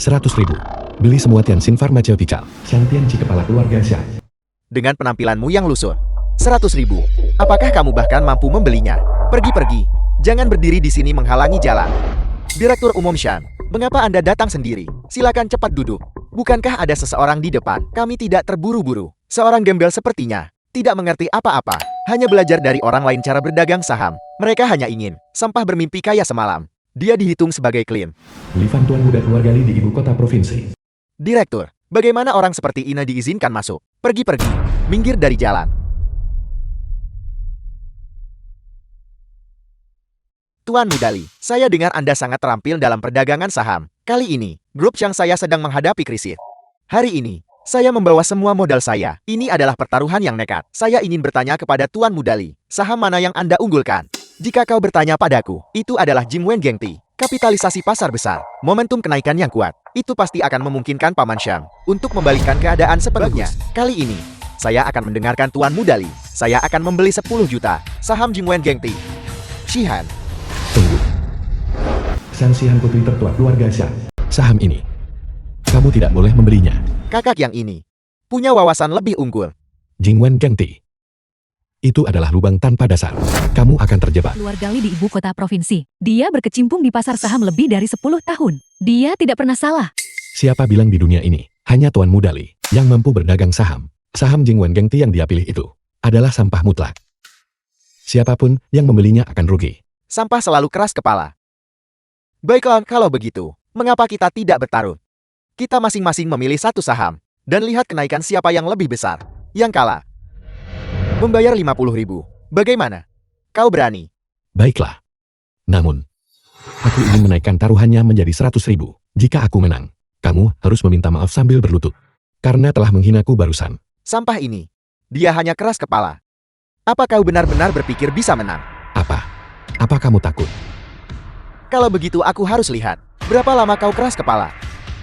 100.000. Beli semua Tianxin Pharmaceutical. Xiang Tianji kepala keluarga Xia. Dengan penampilanmu yang lusuh. 100.000. Apakah kamu bahkan mampu membelinya? Pergi-pergi. Jangan berdiri di sini menghalangi jalan. Direktur Umum Shan, mengapa Anda datang sendiri? Silakan cepat duduk. Bukankah ada seseorang di depan? Kami tidak terburu-buru. Seorang gembel sepertinya tidak mengerti apa-apa. Hanya belajar dari orang lain cara berdagang saham. Mereka hanya ingin sampah bermimpi kaya semalam. Dia dihitung sebagai clean. Livan tuan muda keluarga Li di ibu kota provinsi. Direktur, bagaimana orang seperti Ina diizinkan masuk? Pergi-pergi. Minggir dari jalan. Tuan Mudali, saya dengar Anda sangat terampil dalam perdagangan saham. Kali ini, grup yang saya sedang menghadapi krisis. Hari ini, saya membawa semua modal saya. Ini adalah pertaruhan yang nekat. Saya ingin bertanya kepada Tuan Mudali, saham mana yang Anda unggulkan? Jika kau bertanya padaku, itu adalah Jingwen Gengti. Kapitalisasi pasar besar, momentum kenaikan yang kuat. Itu pasti akan memungkinkan Paman Shang untuk membalikkan keadaan sepenuhnya. Kali ini, saya akan mendengarkan Tuan Mudali. Saya akan membeli 10 juta saham Jingwen Gengti. Shihan. Tunggu. Sang Xian putri tertua keluarga Xia. Saham ini, kamu tidak boleh membelinya. Kakak yang ini punya wawasan lebih unggul. Jingwen Gengti. Itu adalah lubang tanpa dasar. Kamu akan terjebak. Keluarga Li di ibu kota provinsi. Dia berkecimpung di pasar saham lebih dari 10 tahun. Dia tidak pernah salah. Siapa bilang di dunia ini, hanya Tuan Muda Li yang mampu berdagang saham. Saham Jingwen Gengti yang dia pilih itu adalah sampah mutlak. Siapapun yang membelinya akan rugi. Sampah selalu keras kepala. Baiklah, kalau begitu, mengapa kita tidak bertarung? Kita masing-masing memilih satu saham, dan lihat kenaikan siapa yang lebih besar. Yang kalah membayar 50.000. Bagaimana? Kau berani? Baiklah. Namun, aku ingin menaikkan taruhannya menjadi 100.000. Jika aku menang, kamu harus meminta maaf sambil berlutut. Karena telah menghinaku barusan. Sampah ini, dia hanya keras kepala. Apa kau benar-benar berpikir bisa menang? Apa? Apa kamu takut? Kalau begitu aku harus lihat, berapa lama kau keras kepala.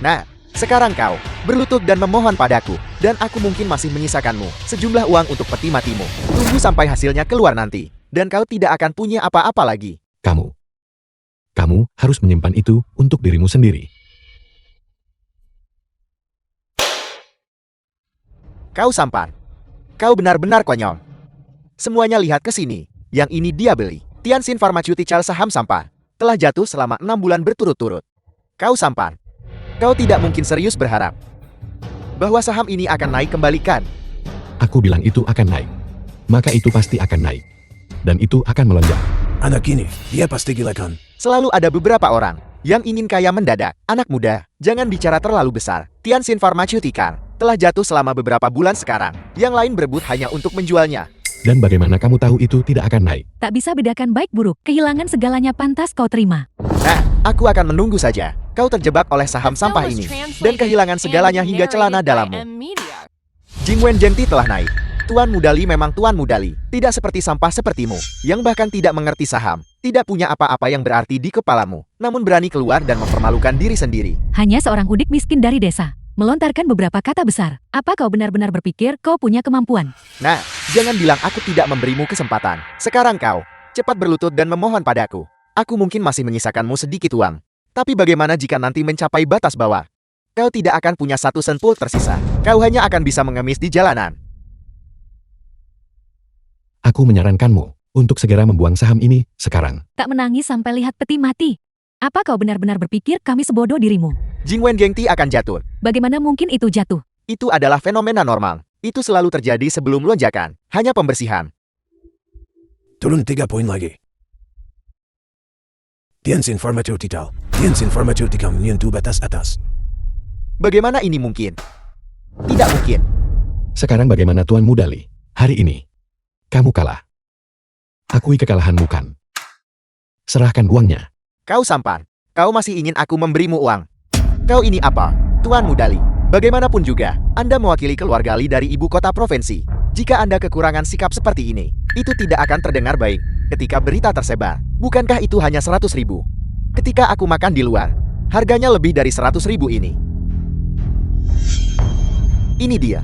Nah, sekarang kau berlutut dan memohon padaku, dan aku mungkin masih menyisakanmu sejumlah uang untuk peti matimu. Tunggu sampai hasilnya keluar nanti, dan kau tidak akan punya apa-apa lagi. Kamu harus menyimpan itu untuk dirimu sendiri. Kau sampan. Kau benar-benar konyol. Semuanya lihat ke sini. Yang ini dia beli. Tianxin Pharmaceutical saham sampah. Telah jatuh selama 6 bulan berturut-turut. Kau sampan. Kau tidak mungkin serius berharap bahwa saham ini akan naik kembali kan? Aku bilang itu akan naik. Maka itu pasti akan naik. Dan itu akan melonjak. Anak ini, dia pasti gila kan? Selalu ada beberapa orang yang ingin kaya mendadak. Anak muda, jangan bicara terlalu besar. Tianxin Pharmaceutical telah jatuh selama beberapa bulan sekarang. Yang lain berebut hanya untuk menjualnya. Dan bagaimana kamu tahu itu tidak akan naik? Tak bisa bedakan baik buruk. Kehilangan segalanya pantas kau terima. Nah, aku akan menunggu saja. Kau terjebak oleh saham sampah ini dan kehilangan segalanya hingga celana dalammu. Jingwen Gengti telah naik. Tuan Mudali memang Tuan Mudali. Tidak seperti sampah sepertimu, yang bahkan tidak mengerti saham. Tidak punya apa-apa yang berarti di kepalamu, namun berani keluar dan mempermalukan diri sendiri. Hanya seorang udik miskin dari desa. Melontarkan beberapa kata besar. Apa kau benar-benar berpikir kau punya kemampuan? Nah, jangan bilang aku tidak memberimu kesempatan. Sekarang kau cepat berlutut dan memohon padaku. Aku mungkin masih menyisakanmu sedikit uang. Tapi bagaimana jika nanti mencapai batas bawah? Kau tidak akan punya satu sen pun tersisa. Kau hanya akan bisa mengemis di jalanan. Aku menyarankanmu untuk segera membuang saham ini sekarang. Tak menangis sampai lihat peti mati. Apa kau benar-benar berpikir kami sebodoh dirimu? Jingwen Gengti akan jatuh. Bagaimana mungkin itu jatuh? Itu adalah fenomena normal. Itu selalu terjadi sebelum lonjakan. Hanya pembersihan. Turun 3 poin lagi. Tianxin Pharmaceutical. Tianxin Pharmaceutical menyentuh batas atas. Bagaimana ini mungkin? Tidak mungkin. Sekarang bagaimana Tuan Mudali? Hari ini, kamu kalah. Akui kekalahanmu kan. Serahkan uangnya. Kau sampan. Kau masih ingin aku memberimu uang. Kau ini apa? Tuan Mudali. Bagaimanapun juga, Anda mewakili keluarga Li dari ibu kota provinsi. Jika Anda kekurangan sikap seperti ini, itu tidak akan terdengar baik ketika berita tersebar. Bukankah itu hanya 100.000? Ketika aku makan di luar, harganya lebih dari 100.000 ini. Ini dia.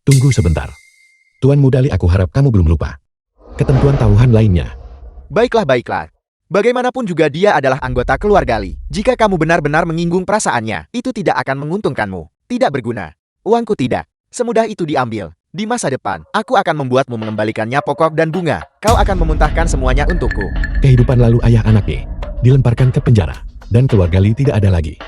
Tunggu sebentar. Tuan Mudali, aku harap kamu belum lupa ketentuan taruhan lainnya. Baiklah, baiklah. Bagaimanapun juga dia adalah anggota keluarga Li. Jika kamu benar-benar menyinggung perasaannya, itu tidak akan menguntungkanmu. Tidak berguna. Uangku tidak semudah itu diambil. Di masa depan, aku akan membuatmu mengembalikannya pokok dan bunga. Kau akan memuntahkan semuanya untukku. Kehidupan lalu ayah anaknya dilemparkan ke penjara, dan keluarga Li tidak ada lagi.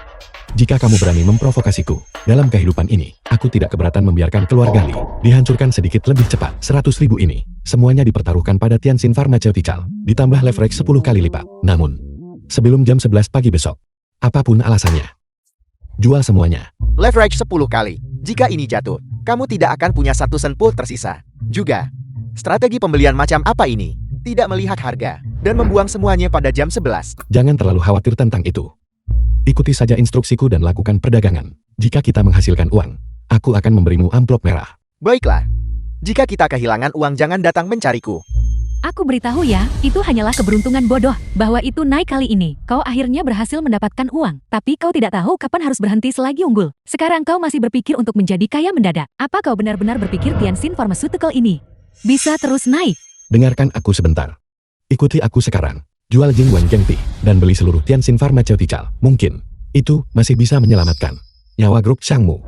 Jika kamu berani memprovokasiku dalam kehidupan ini, aku tidak keberatan membiarkan keluarga Li dihancurkan sedikit lebih cepat. 100.000 ini, semuanya dipertaruhkan pada Tianxin Pharmaceutical, ditambah leverage 10 kali lipat. Namun, sebelum jam 11 pagi besok, apapun alasannya, jual semuanya. Leverage 10 kali. Jika ini jatuh, kamu tidak akan punya satu sen pun tersisa. Juga, strategi pembelian macam apa ini? Tidak melihat harga, dan membuang semuanya pada jam 11. Jangan terlalu khawatir tentang itu. Ikuti saja instruksiku dan lakukan perdagangan. Jika kita menghasilkan uang, aku akan memberimu amplop merah. Baiklah. Jika kita kehilangan uang, jangan datang mencariku. Aku beritahu ya, itu hanyalah keberuntungan bodoh, bahwa itu naik kali ini. Kau akhirnya berhasil mendapatkan uang, tapi kau tidak tahu kapan harus berhenti selagi unggul. Sekarang kau masih berpikir untuk menjadi kaya mendadak. Apa kau benar-benar berpikir Tianxin Pharmaceutical ini bisa terus naik? Dengarkan aku sebentar. Ikuti aku sekarang. Jual Jingwen Gengti dan beli seluruh Tianxin Pharmaceutical. Mungkin itu masih bisa menyelamatkan nyawa grup Shangmu.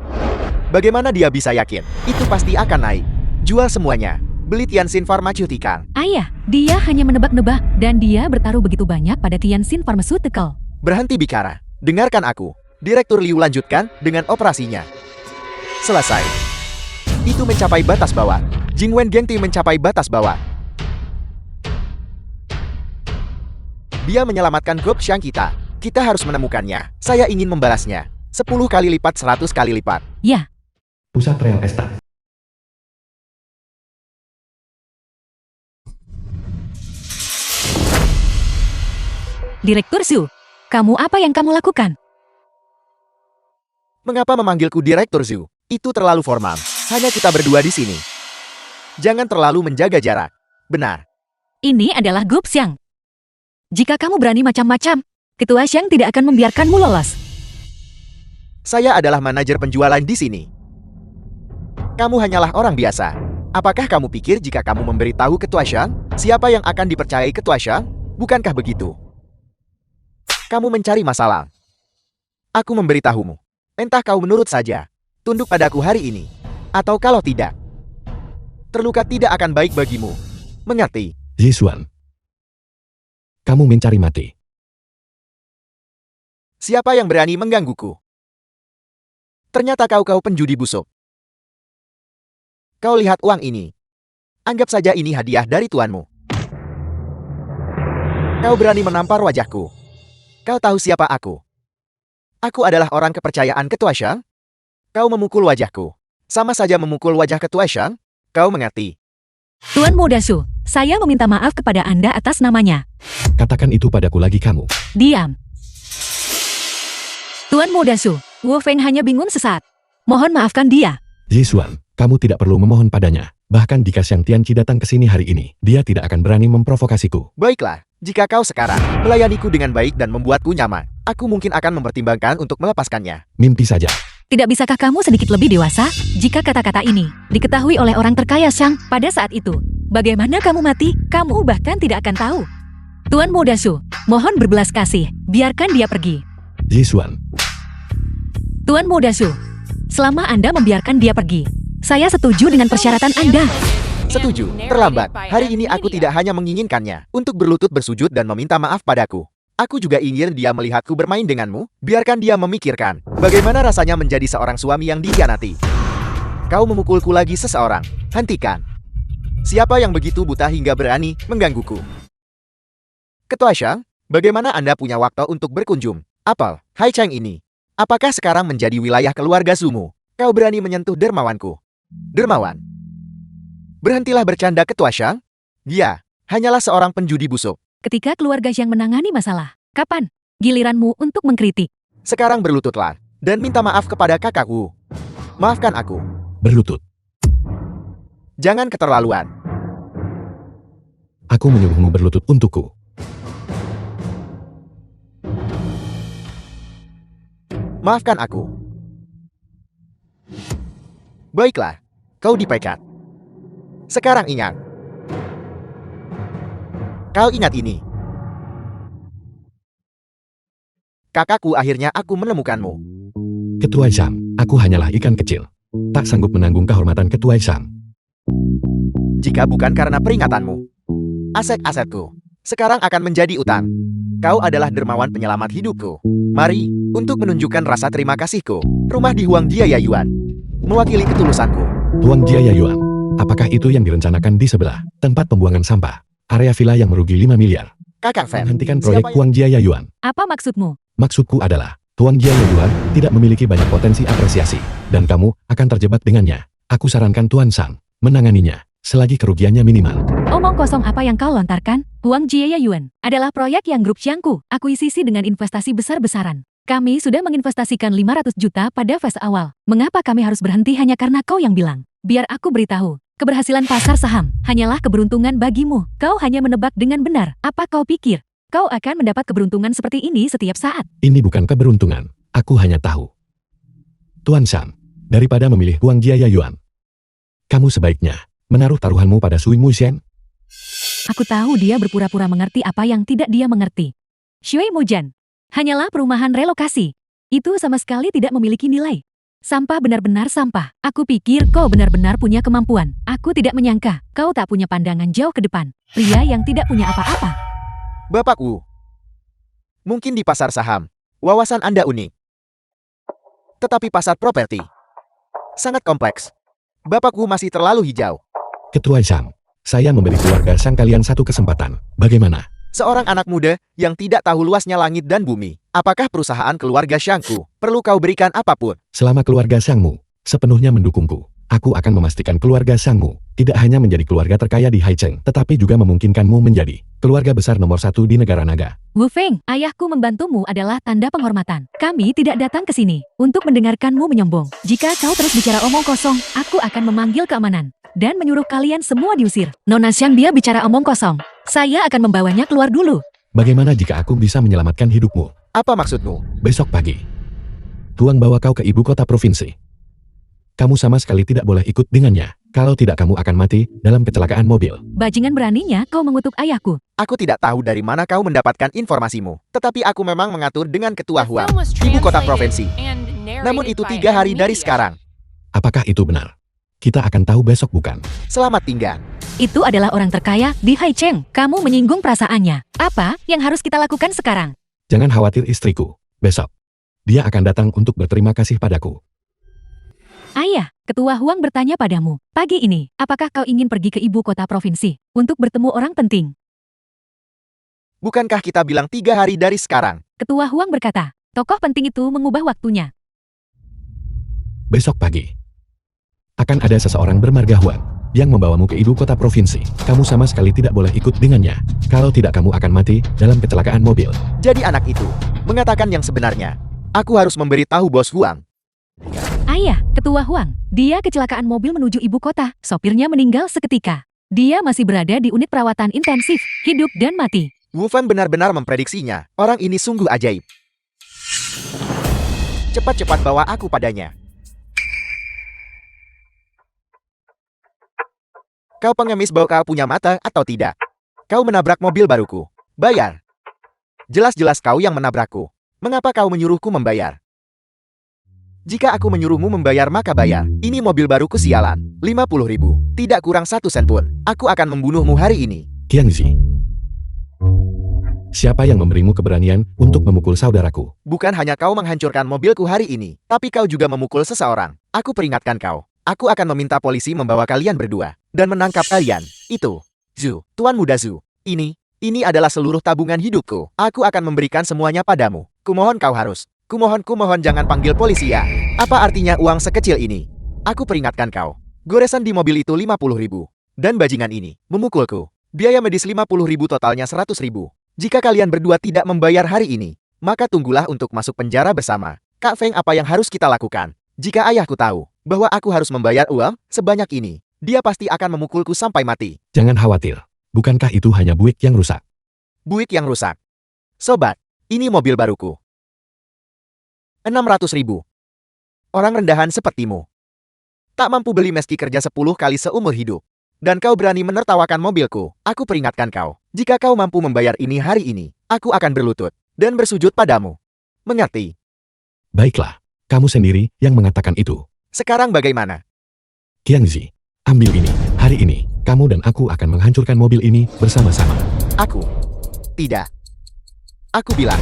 Bagaimana dia bisa yakin? Itu pasti akan naik. Jual semuanya. Beli Tianxin Pharmaceutical. Ayah, dia hanya menebak-nebak, dan dia bertaruh begitu banyak pada Tianxin Pharmaceutical. Berhenti bicara. Dengarkan aku. Direktur Liu lanjutkan dengan operasinya. Selesai. Itu mencapai batas bawah. Jingwen Gengti mencapai batas bawah. Dia menyelamatkan grup Shang kita. Kita harus menemukannya. Saya ingin membalasnya. 10 kali lipat, 100 kali lipat. Ya, Pusat Real Estate. Direktur Zhu, kamu apa yang kamu lakukan? Mengapa memanggilku Direktur Zhu? Itu terlalu formal. Hanya kita berdua di sini. Jangan terlalu menjaga jarak. Benar. Ini adalah grup Xiang. Jika kamu berani macam-macam, Ketua Xiang tidak akan membiarkanmu lolos. Saya adalah manajer penjualan di sini. Kamu hanyalah orang biasa. Apakah kamu pikir jika kamu memberitahu Ketua Xiang, siapa yang akan dipercayai Ketua Xiang? Bukankah begitu? Kamu mencari masalah. Aku memberitahumu. Entah kau menurut saja, tunduk padaku hari ini, atau kalau tidak, terluka tidak akan baik bagimu. Mengerti? Zixuan. Kamu mencari mati. Siapa yang berani menggangguku? Ternyata kau penjudi busuk. Kau lihat uang ini. Anggap saja ini hadiah dari tuanmu. Kau berani menampar wajahku. Kau tahu siapa aku? Aku adalah orang kepercayaan Ketua Xiang. Kau memukul wajahku. Sama saja memukul wajah Ketua Xiang. Kau mengerti? Tuan Muda Zhu, saya meminta maaf kepada Anda atas namanya. Katakan itu padaku lagi kamu. Diam. Tuan Muda Zhu, Wu Feng hanya bingung sesaat. Mohon maafkan dia. Zixuan, kamu tidak perlu memohon padanya. Bahkan jika Xiang Tianqi datang ke sini hari ini, dia tidak akan berani memprovokasiku. Baiklah, jika kau sekarang melayaniku dengan baik dan membuatku nyaman, aku mungkin akan mempertimbangkan untuk melepaskannya. Mimpi saja. Tidak bisakah kamu sedikit lebih dewasa? Jika kata-kata ini diketahui oleh orang terkaya Shang pada saat itu, bagaimana kamu mati? Kamu bahkan tidak akan tahu. Tuan Muda Zhu, mohon berbelas kasih, biarkan dia pergi. Zixuan, Tuan Muda Zhu, selama Anda membiarkan dia pergi, saya setuju dengan persyaratan Anda. Setuju, terlambat. Hari ini aku tidak hanya menginginkannya untuk berlutut bersujud dan meminta maaf padaku. Aku juga ingin dia melihatku bermain denganmu. Biarkan dia memikirkan bagaimana rasanya menjadi seorang suami yang dikhianati. Kau memukulku lagi seseorang. Hentikan. Siapa yang begitu buta hingga berani menggangguku? Ketua Xiang, bagaimana Anda punya waktu untuk berkunjung? Apel, Hai Cheng ini. Apakah sekarang menjadi wilayah keluarga Zumu? Kau berani menyentuh dermawanku? Dermawan? Berhentilah bercanda Ketua Xiang. Dia hanyalah seorang penjudi busuk. Ketika keluarga Xiang menangani masalah, kapan giliranmu untuk mengkritik? Sekarang berlututlah dan minta maaf kepada kakakku. Maafkan aku. berlutut. Jangan keterlaluan. Aku menyuruhmu berlutut untukku. Maafkan aku. Baiklah, kau dipecat. Sekarang ingat. Kau ingat ini. Kakakku, akhirnya aku menemukanmu. Ketua Sham, aku hanyalah ikan kecil. Tak sanggup menanggung kehormatan Ketua Sham. Jika bukan karena peringatanmu, aset-asetku sekarang akan menjadi utang. Kau adalah dermawan penyelamat hidupku. Mari, untuk menunjukkan rasa terima kasihku, rumah di Huang Jia Yayuan mewakili ketulusanku. Tuang Jia Yayuan, apakah itu yang direncanakan di sebelah tempat pembuangan sampah? Area villa yang merugi 5 miliar. Kakang Fan, Menghentikan proyek siapa yang- Huang Jia Yayuan. Apa maksudmu? Maksudku adalah, Tuang Jia Yayuan tidak memiliki banyak potensi apresiasi, dan kamu akan terjebak dengannya. Aku sarankan Tuan Sang menanganinya, selagi kerugiannya minimal. Omong kosong apa yang kau lontarkan? Huang Jia Yuan adalah proyek yang grup Xiangku akuisisi dengan investasi besar-besaran. Kami sudah menginvestasikan 500 juta pada fase awal. Mengapa kami harus berhenti hanya karena kau yang bilang? Biar aku beritahu, keberhasilan pasar saham hanyalah keberuntungan bagimu. Kau hanya menebak dengan benar. Apa kau pikir? Kau akan mendapat keberuntungan seperti ini setiap saat. Ini bukan keberuntungan, aku hanya tahu. Tuan Sam, daripada memilih Huang Jia Yayuan, kamu sebaiknya menaruh taruhanmu pada Sui Mujian. Aku tahu dia berpura-pura mengerti apa yang tidak dia mengerti. Shui Mujian hanyalah perumahan relokasi. Itu sama sekali tidak memiliki nilai. Sampah benar-benar sampah. Aku pikir kau benar-benar punya kemampuan. Aku tidak menyangka kau tak punya pandangan jauh ke depan. Pria yang tidak punya apa-apa. Bapak Wu. Mungkin di pasar saham, wawasan Anda unik. Tetapi pasar properti sangat kompleks. Bapak Wu masih terlalu hijau. Ketua Sam, saya memberi keluarga Sang kalian satu kesempatan. Bagaimana? Seorang anak muda yang tidak tahu luasnya langit dan bumi. Apakah perusahaan keluarga Shangku perlu kau berikan apapun? Selama keluarga Sangmu sepenuhnya mendukungku, aku akan memastikan keluarga Sangmu tidak hanya menjadi keluarga terkaya di Haicheng, tetapi juga memungkinkanmu menjadi keluarga besar nomor 1 di negara naga. Wu Feng, ayahku membantumu adalah tanda penghormatan. Kami tidak datang ke sini untuk mendengarkanmu menyombong. Jika kau terus bicara omong kosong, aku akan memanggil keamanan dan menyuruh kalian semua diusir. Nona Xiang, dia bicara omong kosong. Saya akan membawanya keluar dulu. Bagaimana jika aku bisa menyelamatkan hidupmu? Apa maksudmu? Besok pagi, Tuang bawa kau ke ibu kota provinsi. Kamu sama sekali tidak boleh ikut dengannya. Kalau tidak kamu akan mati dalam kecelakaan mobil. Bajingan beraninya kau mengutuk ayahku. Aku tidak tahu dari mana kau mendapatkan informasimu. Tetapi aku memang mengatur dengan Ketua The Huang, film was ibu kota translated provinsi. and narrated Namun itu by 3 hari dari Media. sekarang. Apakah itu benar? Kita akan tahu besok bukan? Selamat tinggal. Itu adalah orang terkaya di Haicheng. Kamu menyinggung perasaannya. Apa yang harus kita lakukan sekarang? Jangan khawatir istriku. Besok, dia akan datang untuk berterima kasih padaku. Ayah, Ketua Huang bertanya padamu, pagi ini, apakah kau ingin pergi ke ibu kota provinsi untuk bertemu orang penting? Bukankah kita bilang 3 hari dari sekarang? Ketua Huang berkata, tokoh penting itu mengubah waktunya. Besok pagi, akan ada seseorang bermarga Huang yang membawamu ke ibu kota provinsi. Kamu sama sekali tidak boleh ikut dengannya. Kalau tidak kamu akan mati dalam kecelakaan mobil. Jadi anak itu mengatakan yang sebenarnya. Aku harus memberitahu bos Huang. Ayah, Ketua Huang, dia kecelakaan mobil menuju ibu kota. Sopirnya meninggal seketika. Dia masih berada di unit perawatan intensif, hidup dan mati. Wu Fan benar-benar memprediksinya. Orang ini sungguh ajaib. Cepat-cepat bawa aku padanya. Kau pengemis bau, kau punya mata atau tidak? Kau menabrak mobil baruku. Bayar. Jelas-jelas kau yang menabrakku. Mengapa kau menyuruhku membayar? Jika aku menyuruhmu membayar maka bayar. Ini mobil baruku sialan. 50.000. Tidak kurang 1 sen pun. Aku akan membunuhmu hari ini. Qiangzi, siapa yang memberimu keberanian untuk memukul saudaraku? Bukan hanya kau menghancurkan mobilku hari ini, tapi kau juga memukul seseorang. Aku peringatkan kau. Aku akan meminta polisi membawa kalian berdua dan menangkap kalian. Itu, Zhu, Tuan Muda Zhu. Ini adalah seluruh tabungan hidupku. Aku akan memberikan semuanya padamu. Kumohon kau harus. Kumohon jangan panggil polisi ya. Apa artinya uang sekecil ini? Aku peringatkan kau. Goresan di mobil itu 50.000. Dan bajingan ini memukulku. Biaya medis 50.000, totalnya 100.000. Jika kalian berdua tidak membayar hari ini, maka tunggulah untuk masuk penjara bersama. Kak Feng, apa yang harus kita lakukan? Jika ayahku tahu bahwa aku harus membayar uang sebanyak ini, dia pasti akan memukulku sampai mati. Jangan khawatir. Bukankah itu hanya Buick yang rusak? Buick yang rusak. Sobat, ini mobil baruku. 600.000. Orang rendahan sepertimu tak mampu beli meski kerja 10 kali seumur hidup. Dan kau berani menertawakan mobilku. Aku peringatkan kau. Jika kau mampu membayar ini hari ini, aku akan berlutut dan bersujud padamu. Mengerti. Baiklah, kamu sendiri yang mengatakan itu. Sekarang bagaimana? Qiangzi, ambil ini. Hari ini, kamu dan aku akan menghancurkan mobil ini bersama-sama. Aku. Tidak. Aku bilang.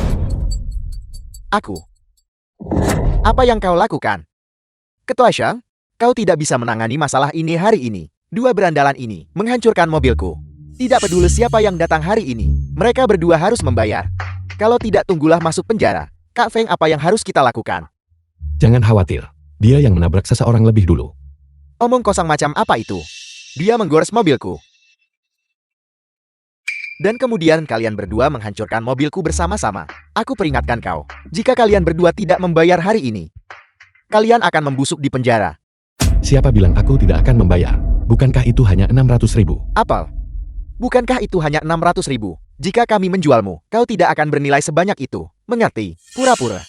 Aku. Apa yang kau lakukan? Ketua Shang, kau tidak bisa menangani masalah ini hari ini. Dua berandalan ini menghancurkan mobilku. Tidak peduli siapa yang datang hari ini, mereka berdua harus membayar. Kalau tidak, tunggulah masuk penjara. Kak Feng, apa yang harus kita lakukan? Jangan khawatir, dia yang menabrak seseorang lebih dulu. Omong kosong macam apa itu? Dia menggores mobilku. Dan kemudian kalian berdua menghancurkan mobilku bersama-sama. Aku peringatkan kau, jika kalian berdua tidak membayar hari ini, kalian akan membusuk di penjara. Siapa bilang aku tidak akan membayar? Bukankah itu hanya 600.000? Apel, bukankah itu hanya 600.000? Jika kami menjualmu, kau tidak akan bernilai sebanyak itu. Mengerti? Pura-pura.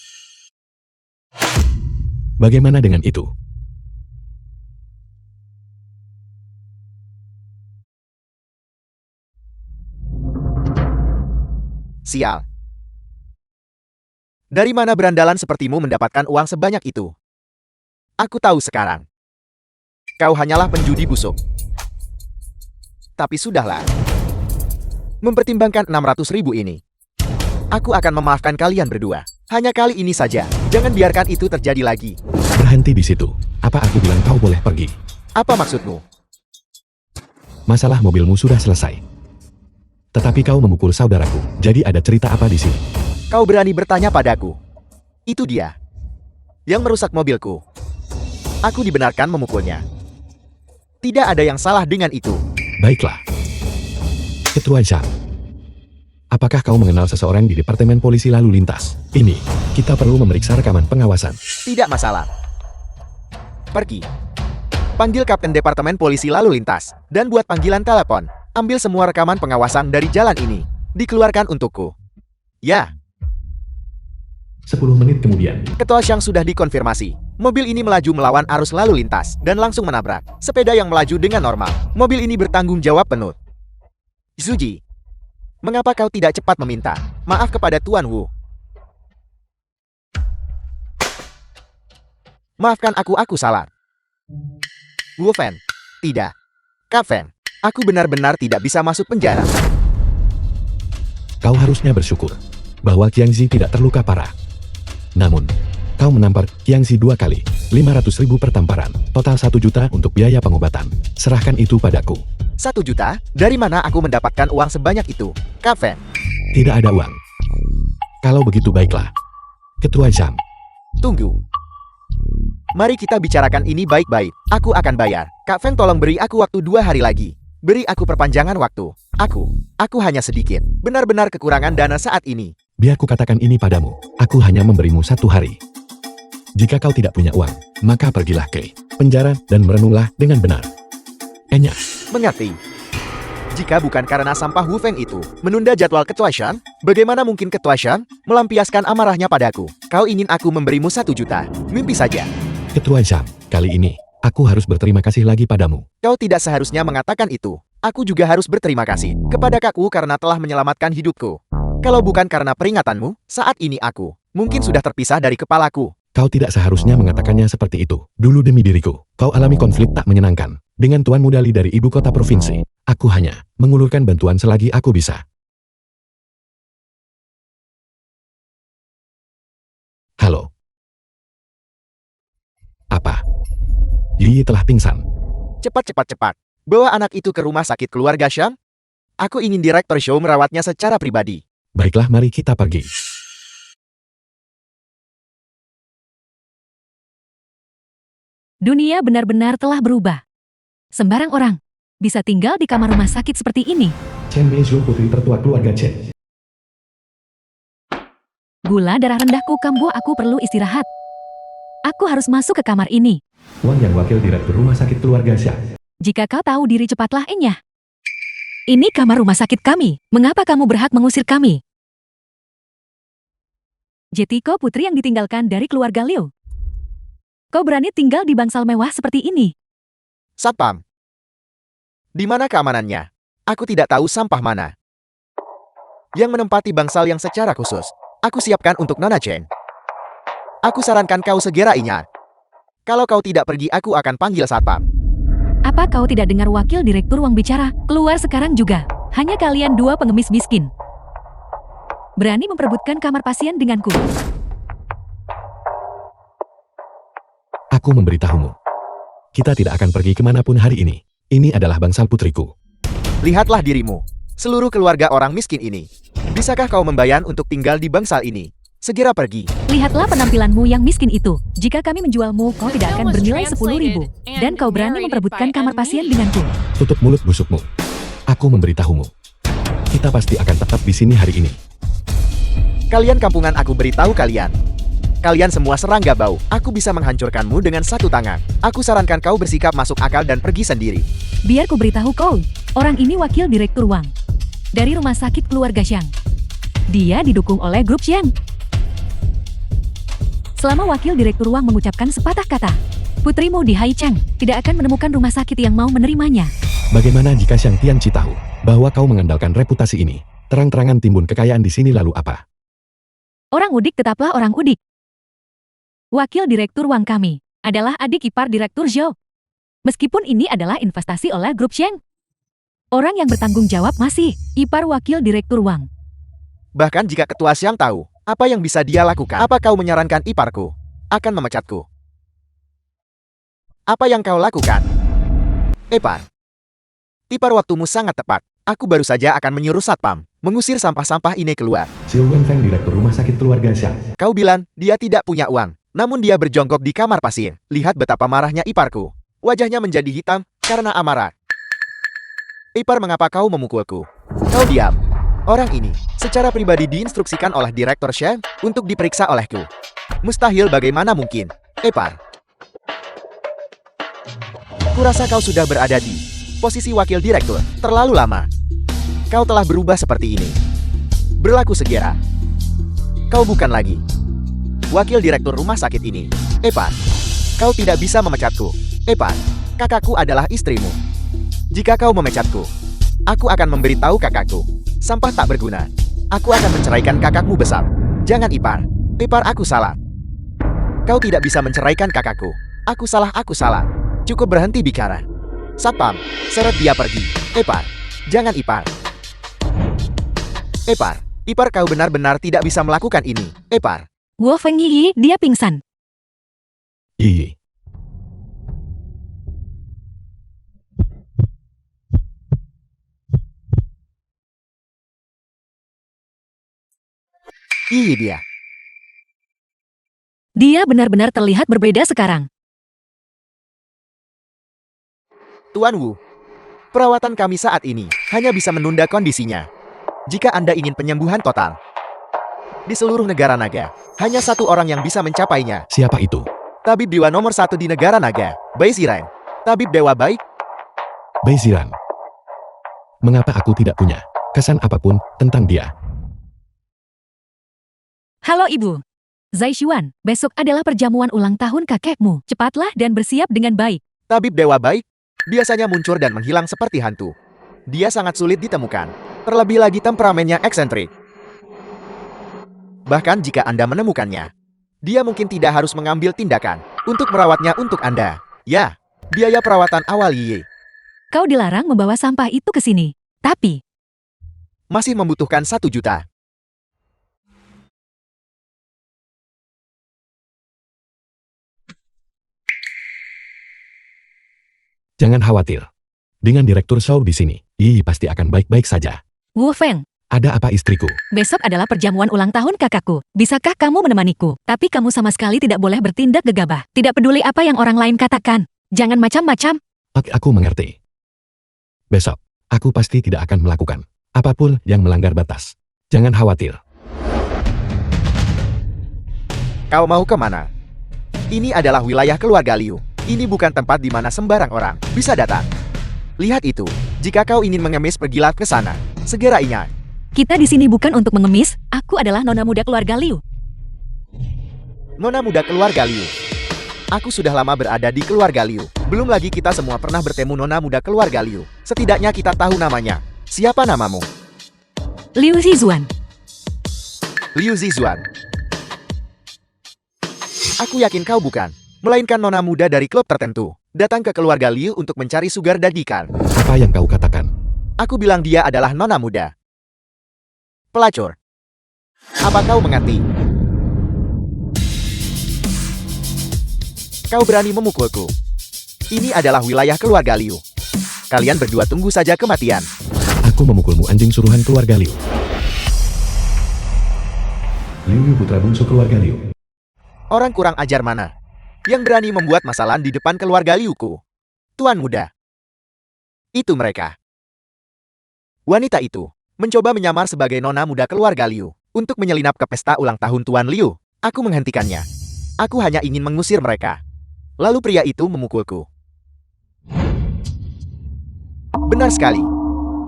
Bagaimana dengan itu? Sial. Dari mana berandalan sepertimu mendapatkan uang sebanyak itu? Aku tahu sekarang. Kau hanyalah penjudi busuk. Tapi sudahlah. Mempertimbangkan 600.000 ini, aku akan memaafkan kalian berdua. Hanya kali ini saja. Jangan biarkan itu terjadi lagi. Berhenti di situ. Apa aku bilang kau boleh pergi? Apa maksudmu? Masalah mobilmu sudah selesai. Tetapi kau memukul saudaraku. Jadi ada cerita apa di sini? Kau berani bertanya padaku? Itu dia yang merusak mobilku. Aku dibenarkan memukulnya. Tidak ada yang salah dengan itu. Baiklah. Ketua Zhang. Apakah kau mengenal seseorang di Departemen Polisi Lalu Lintas? Ini, kita perlu memeriksa rekaman pengawasan. Tidak masalah. Pergi. Panggil Kapten Departemen Polisi Lalu Lintas, dan buat panggilan telepon. Ambil semua rekaman pengawasan dari jalan ini. Dikeluarkan untukku. Ya. 10 menit kemudian. Ketua Shang sudah dikonfirmasi. Mobil ini melaju melawan arus lalu lintas, dan langsung menabrak sepeda yang melaju dengan normal. Mobil ini bertanggung jawab penuh. Zuji, mengapa kau tidak cepat meminta maaf kepada Tuan Wu? Maafkan aku salah. Wu Fan, tidak. Kak Fan, aku benar-benar tidak bisa masuk penjara. Kau harusnya bersyukur bahwa Qiangzi tidak terluka parah. Namun, kau menampar Qiangzi 2 kali, 500.000 per tamparan, total 1 juta untuk biaya pengobatan. Serahkan itu padaku. 1 juta? Dari mana aku mendapatkan uang sebanyak itu? Kak Fan, Tidak ada uang. Kalau begitu baiklah. Ketua Zhang. tunggu. Mari kita bicarakan ini baik-baik. Aku akan bayar. Kak Feng, tolong beri aku waktu 2 hari lagi. Beri aku perpanjangan waktu. Aku hanya sedikit. Benar-benar kekurangan dana saat ini. Biar ku katakan ini padamu. Aku hanya memberimu 1 hari. Jika kau tidak punya uang, maka pergilah ke penjara dan merenunglah dengan benar. Enya. Mengerti? Jika bukan karena sampah Wu Feng itu menunda jadwal Ketua Shang, bagaimana mungkin Ketua Shang melampiaskan amarahnya padaku? Kau ingin aku memberimu 1 juta? Mimpi saja. Ketua Zhang, kali ini, aku harus berterima kasih lagi padamu. Kau tidak seharusnya mengatakan itu. Aku juga harus berterima kasih kepada kakku karena telah menyelamatkan hidupku. Kalau bukan karena peringatanmu, saat ini aku mungkin sudah terpisah dari kepalaku. Kau tidak seharusnya mengatakannya seperti itu. Dulu demi diriku, kau alami konflik tak menyenangkan. Dengan Tuan Mudali dari ibu kota provinsi, aku hanya mengulurkan bantuan selagi aku bisa. Halo. Apa? Yi telah pingsan. Cepat. Bawa anak itu ke rumah sakit keluarga Shang. Aku ingin direktur show merawatnya secara pribadi. Baiklah, mari kita pergi. Dunia benar-benar telah berubah. Sembarang orang bisa tinggal di kamar rumah sakit seperti ini. Chen Beizhou, putri tertua keluarga Chen. Gula darah rendahku kambuh, aku perlu istirahat. Aku harus masuk ke kamar ini. Wang Yang, wakil direktur rumah sakit keluarga Xia. Jika kau tahu diri, cepatlah, Enya. Ini kamar rumah sakit kami. Mengapa kamu berhak mengusir kami? Jetiko, putri yang ditinggalkan dari keluarga Liu. Kau berani tinggal di bangsal mewah seperti ini? Satpam. Di mana keamanannya? Aku tidak tahu sampah mana yang menempati bangsal yang secara khusus. Aku siapkan untuk Nona Chen. Aku sarankan kau segera ingat. Kalau kau tidak pergi, aku akan panggil satpam. Apa kau tidak dengar wakil direktur Wang bicara? Keluar sekarang juga. Hanya kalian dua pengemis miskin. Berani memperebutkan kamar pasien denganku. Aku memberitahumu. Kita tidak akan pergi kemanapun hari ini. Ini adalah bangsal putriku. Lihatlah dirimu. Seluruh keluarga orang miskin ini. Bisakah kau membayar untuk tinggal di bangsal ini? Segera pergi. Lihatlah penampilanmu yang miskin itu. Jika kami menjualmu, kau tidak akan bernilai 10.000. Dan kau berani memperebutkan kamar pasien denganku. Tutup mulut busukmu. Aku memberitahumu. Kita pasti akan tetap di sini hari ini. Kalian kampungan, aku beritahu kalian. Kalian semua serangga bau. Aku bisa menghancurkanmu dengan satu tangan. Aku sarankan kau bersikap masuk akal dan pergi sendiri. Biar ku beritahu kau. Orang ini wakil direktur Wang. Dari rumah sakit keluarga Xiang. Dia didukung oleh grup Xiang. Selama wakil direktur Wang mengucapkan sepatah kata, putrimu di Haicheng tidak akan menemukan rumah sakit yang mau menerimanya. Bagaimana jika Xiang Tianqi tahu bahwa kau mengandalkan reputasi ini? Terang-terangan timbun kekayaan di sini lalu apa? Orang udik tetaplah orang udik. Wakil direktur Wang kami adalah adik ipar direktur Zhou. Meskipun ini adalah investasi oleh grup Xiang. Orang yang bertanggung jawab masih ipar wakil direktur Wang. Bahkan jika ketua Xiang tahu, apa yang bisa dia lakukan? Apa kau menyarankan iparku akan memecatku? Apa yang kau lakukan? Ipar. Ipar, waktumu sangat tepat. Aku baru saja akan menyuruh satpam mengusir sampah-sampah ini keluar. Xiao Wenfeng, direktur rumah sakit keluarga Xiang. Kau bilang dia tidak punya uang, namun dia berjongkok di kamar pasien. Lihat betapa marahnya iparku. Wajahnya menjadi hitam karena amarah. Ipar, mengapa kau memukulku? Kau diam. Orang ini secara pribadi diinstruksikan oleh Direktur Xiang untuk diperiksa olehku. Mustahil, bagaimana mungkin? Ipar. Kurasa kau sudah berada di posisi wakil direktur terlalu lama. Kau telah berubah seperti ini. Berlaku segera. Kau bukan lagi wakil direktur rumah sakit ini. Ipar, kau tidak bisa memecatku. Ipar, kakakku adalah istrimu. Jika kau memecatku, aku akan memberitahu kakakku. Sampah tak berguna. Aku akan menceraikan kakakmu besar. Jangan, Ipar. Ipar, aku salah. Kau tidak bisa menceraikan kakakku. Aku salah, aku salah. Cukup, berhenti bicara. Satpam, seret dia pergi. Ipar, jangan, Ipar. Ipar, Ipar, kau benar-benar tidak bisa melakukan ini. Ipar. Wu Fengyi, dia pingsan. Yi. Ih, dia. Dia benar-benar terlihat berbeda sekarang. Tuan Wu, perawatan kami saat ini hanya bisa menunda kondisinya. Jika Anda ingin penyembuhan total, di seluruh negara naga, hanya satu orang yang bisa mencapainya. Siapa itu? Tabib dewa nomor 1 di negara naga, Bai Ziran. Tabib dewa baik. Bai Ziran. Mengapa aku tidak punya kesan apapun tentang dia? Halo Ibu. Zai Xuan, besok adalah perjamuan ulang tahun kakekmu. Cepatlah dan bersiap dengan baik. Tabib dewa baik biasanya muncul dan menghilang seperti hantu. Dia sangat sulit ditemukan. Terlebih lagi temperamennya eksentrik. Bahkan jika Anda menemukannya, dia mungkin tidak harus mengambil tindakan untuk merawatnya untuk Anda. Ya, biaya perawatan awal Yi Kau dilarang membawa sampah itu ke sini. Tapi, masih membutuhkan 1 juta. Jangan khawatir. Dengan Direktur Shou di sini, Yi pasti akan baik-baik saja. Wu Feng, Ada apa istriku? besok adalah perjamuan ulang tahun kakakku. Bisakah kamu menemaniku? Tapi kamu sama sekali tidak boleh bertindak gegabah. Tidak peduli apa yang orang lain katakan. Jangan macam-macam. Aku mengerti. Besok, aku pasti tidak akan melakukan apapun yang melanggar batas. Jangan khawatir. Kau mau kemana? Ini adalah wilayah keluarga Liu. Ini bukan tempat di mana sembarang orang bisa datang. Lihat itu. Jika kau ingin mengemis, pergilah ke sana. Segera ingat. Kita di sini bukan untuk mengemis. Aku adalah nona muda keluarga Liu. Nona muda keluarga Liu. Aku sudah lama berada di keluarga Liu. Belum lagi kita semua pernah bertemu nona muda keluarga Liu. Setidaknya kita tahu namanya. Siapa namamu? Liu Zizuan. Liu Zizuan. Aku yakin kau bukan, melainkan nona muda dari klub tertentu, datang ke keluarga Liu untuk mencari sugar daddy kan? Apa yang kau katakan? Aku bilang dia adalah nona muda. Pelacur. Apa kau mengerti? Kau berani memukulku. Ini adalah wilayah keluarga Liu. Kalian berdua tunggu saja kematian. Aku memukulmu anjing suruhan keluarga Liu. Liu putra bungsu keluarga Liu. Orang kurang ajar mana yang berani membuat masalah di depan keluarga Liuku? Tuan muda. Itu mereka. Wanita itu mencoba menyamar sebagai nona muda keluarga Liu untuk menyelinap ke pesta ulang tahun Tuan Liu. Aku menghentikannya. Aku hanya ingin mengusir mereka. Lalu pria itu memukulku. Benar sekali.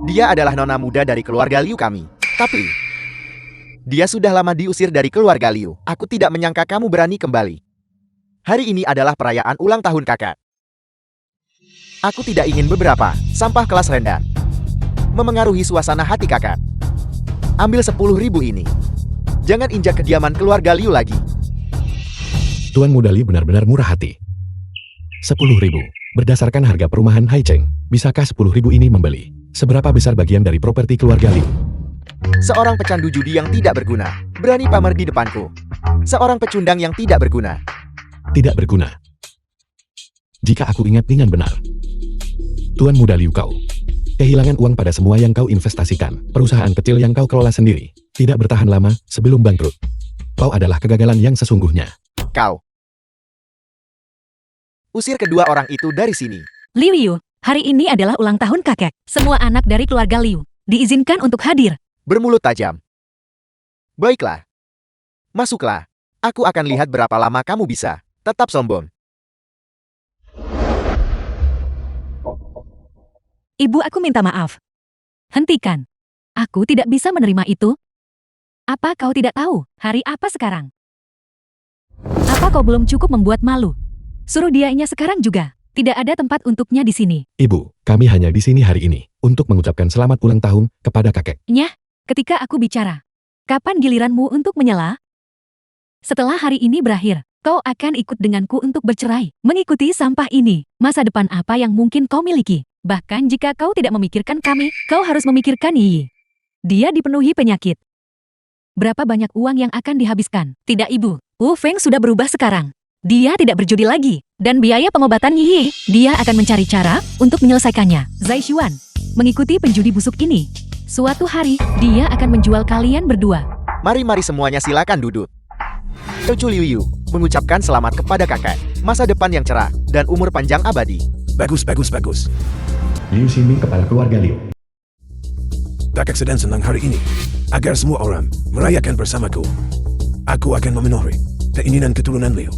Dia adalah nona muda dari keluarga Liu kami. Tapi dia sudah lama diusir dari keluarga Liu. Aku tidak menyangka kamu berani kembali. Hari ini adalah perayaan ulang tahun kakak. Aku tidak ingin beberapa sampah kelas rendah memengaruhi suasana hati kakak. Ambil 10.000 ini. Jangan injak kediaman keluarga Liu lagi. Tuan muda Li benar-benar murah hati. 10.000. Berdasarkan harga perumahan Haicheng, bisakah 10.000 ini membeli seberapa besar bagian dari properti keluarga Liu? Seorang pecandu judi yang tidak berguna, berani pamer di depanku. Seorang pecundang yang tidak berguna. Tidak berguna. Jika aku ingat dengan benar. Tuan muda Liu kau. Kehilangan uang pada semua yang kau investasikan. Perusahaan kecil yang kau kelola sendiri. Tidak bertahan lama sebelum bangkrut. Kau adalah kegagalan yang sesungguhnya. Kau. Usir kedua orang itu dari sini. Liu Yu, hari ini adalah ulang tahun kakek. Semua anak dari keluarga Liu diizinkan untuk hadir. Bermulut tajam. Baiklah. Masuklah. Aku akan lihat berapa lama kamu bisa tetap sombong. Ibu, aku minta maaf. Hentikan. Aku tidak bisa menerima itu. Apa kau tidak tahu hari apa sekarang? Apa kau belum cukup membuat malu? Suruh dianya sekarang juga. Tidak ada tempat untuknya di sini. Ibu, kami hanya di sini hari ini untuk mengucapkan selamat ulang tahun kepada kakek. Nyah, ketika aku bicara, kapan giliranmu untuk menyela? Setelah hari ini berakhir, kau akan ikut denganku untuk bercerai, mengikuti sampah ini. Masa depan apa yang mungkin kau miliki? Bahkan jika kau tidak memikirkan kami, kau harus memikirkan Yi. Dia dipenuhi penyakit. Berapa banyak uang yang akan dihabiskan? Tidak, Ibu. Wu Feng sudah berubah sekarang. Dia tidak berjudi lagi. Dan biaya pengobatan Yi, dia akan mencari cara untuk menyelesaikannya. Zai Xuan, mengikuti penjudi busuk ini. Suatu hari, dia akan menjual kalian berdua. Mari semuanya silakan duduk. Cucu Liu Yu mengucapkan selamat kepada kakak. Masa depan yang cerah dan umur panjang abadi. Bagus. Liu Xinming kepala keluarga Liu. Kakak sedang senang hari ini. Agar semua orang merayakan bersamaku. Aku akan memenuhi keinginan keturunan Liu.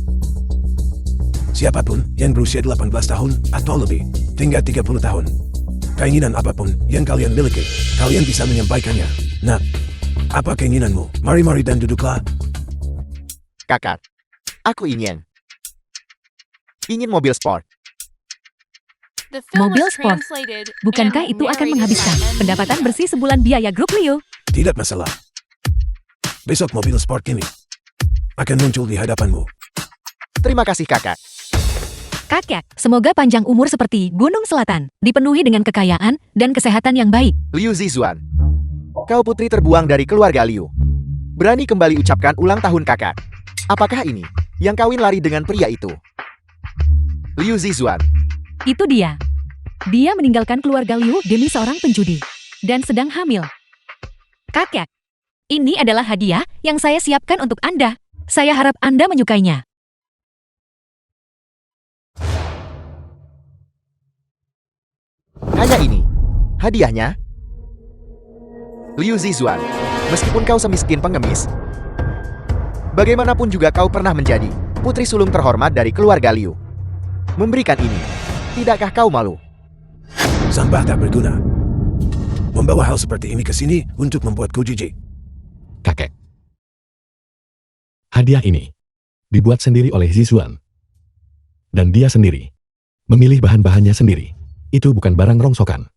Siapapun yang berusia 18 tahun atau lebih, hingga 30 tahun. Keinginan apapun yang kalian miliki, kalian bisa menyampaikannya. Nah, apa keinginanmu? Mari dan duduklah. Kakak, aku ingin mobil sport. Mobil sport. Bukankah itu akan menghabiskan pendapatan bersih sebulan biaya grup Liu? Tidak masalah. Besok mobil sport ini akan muncul di hadapanmu. Terima kasih kakak. Kakek, semoga panjang umur seperti Gunung Selatan, dipenuhi dengan kekayaan dan kesehatan yang baik. Liu Zizuan, kau putri terbuang dari keluarga Liu. Berani kembali ucapkan ulang tahun kakak. Apakah ini yang kawin lari dengan pria itu? Liu Zizuan. Itu dia. Dia meninggalkan keluarga Liu demi seorang penjudi. Dan sedang hamil. Kakek, ini adalah hadiah yang saya siapkan untuk Anda. Saya harap Anda menyukainya. Hanya ini hadiahnya. Liu Zizuan, meskipun kau semiskin pengemis, bagaimanapun juga kau pernah menjadi putri sulung terhormat dari keluarga Liu. Memberikan ini, tidakkah kau malu? Sampah tak berguna. Membawa hal seperti ini ke sini untuk membuatku jijik. Kakek. Hadiah ini dibuat sendiri oleh Zizuan. Dan dia sendiri memilih bahan-bahannya sendiri. Itu bukan barang rongsokan.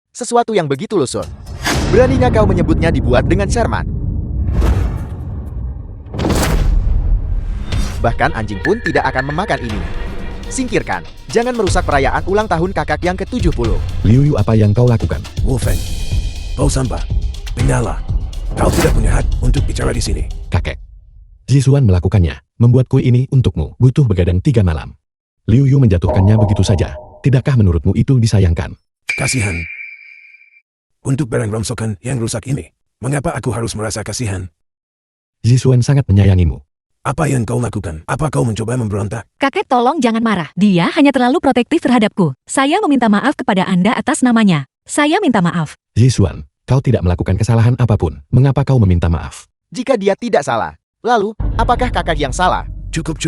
Sesuatu yang begitu lusuh. Beraninya kau menyebutnya dibuat dengan cermat. Bahkan anjing pun tidak akan memakan ini. Singkirkan. Jangan merusak perayaan ulang tahun kakak yang ke-70. Liu Yu, apa yang kau lakukan? Wolfen, bau sampah, penyala. Kau tidak punya hak untuk bicara di sini. Kakek. Zisuan melakukannya, membuat kue ini untukmu, butuh begadang 3 malam. Liu Yu menjatuhkannya begitu saja. Tidakkah menurutmu itu disayangkan? Kasihan. Untuk barang rongsokan yang rusak ini, mengapa aku harus merasa kasihan? Zisuan sangat menyayangimu. Apa yang kau lakukan? Apa kau mencoba memberontak? Kakek tolong jangan marah. Dia hanya terlalu protektif terhadapku. Saya meminta maaf kepada Anda atas namanya. Saya minta maaf. Zisuan, kau tidak melakukan kesalahan apapun. Mengapa kau meminta maaf? Jika dia tidak salah, lalu, apakah kakak yang salah? Cukup.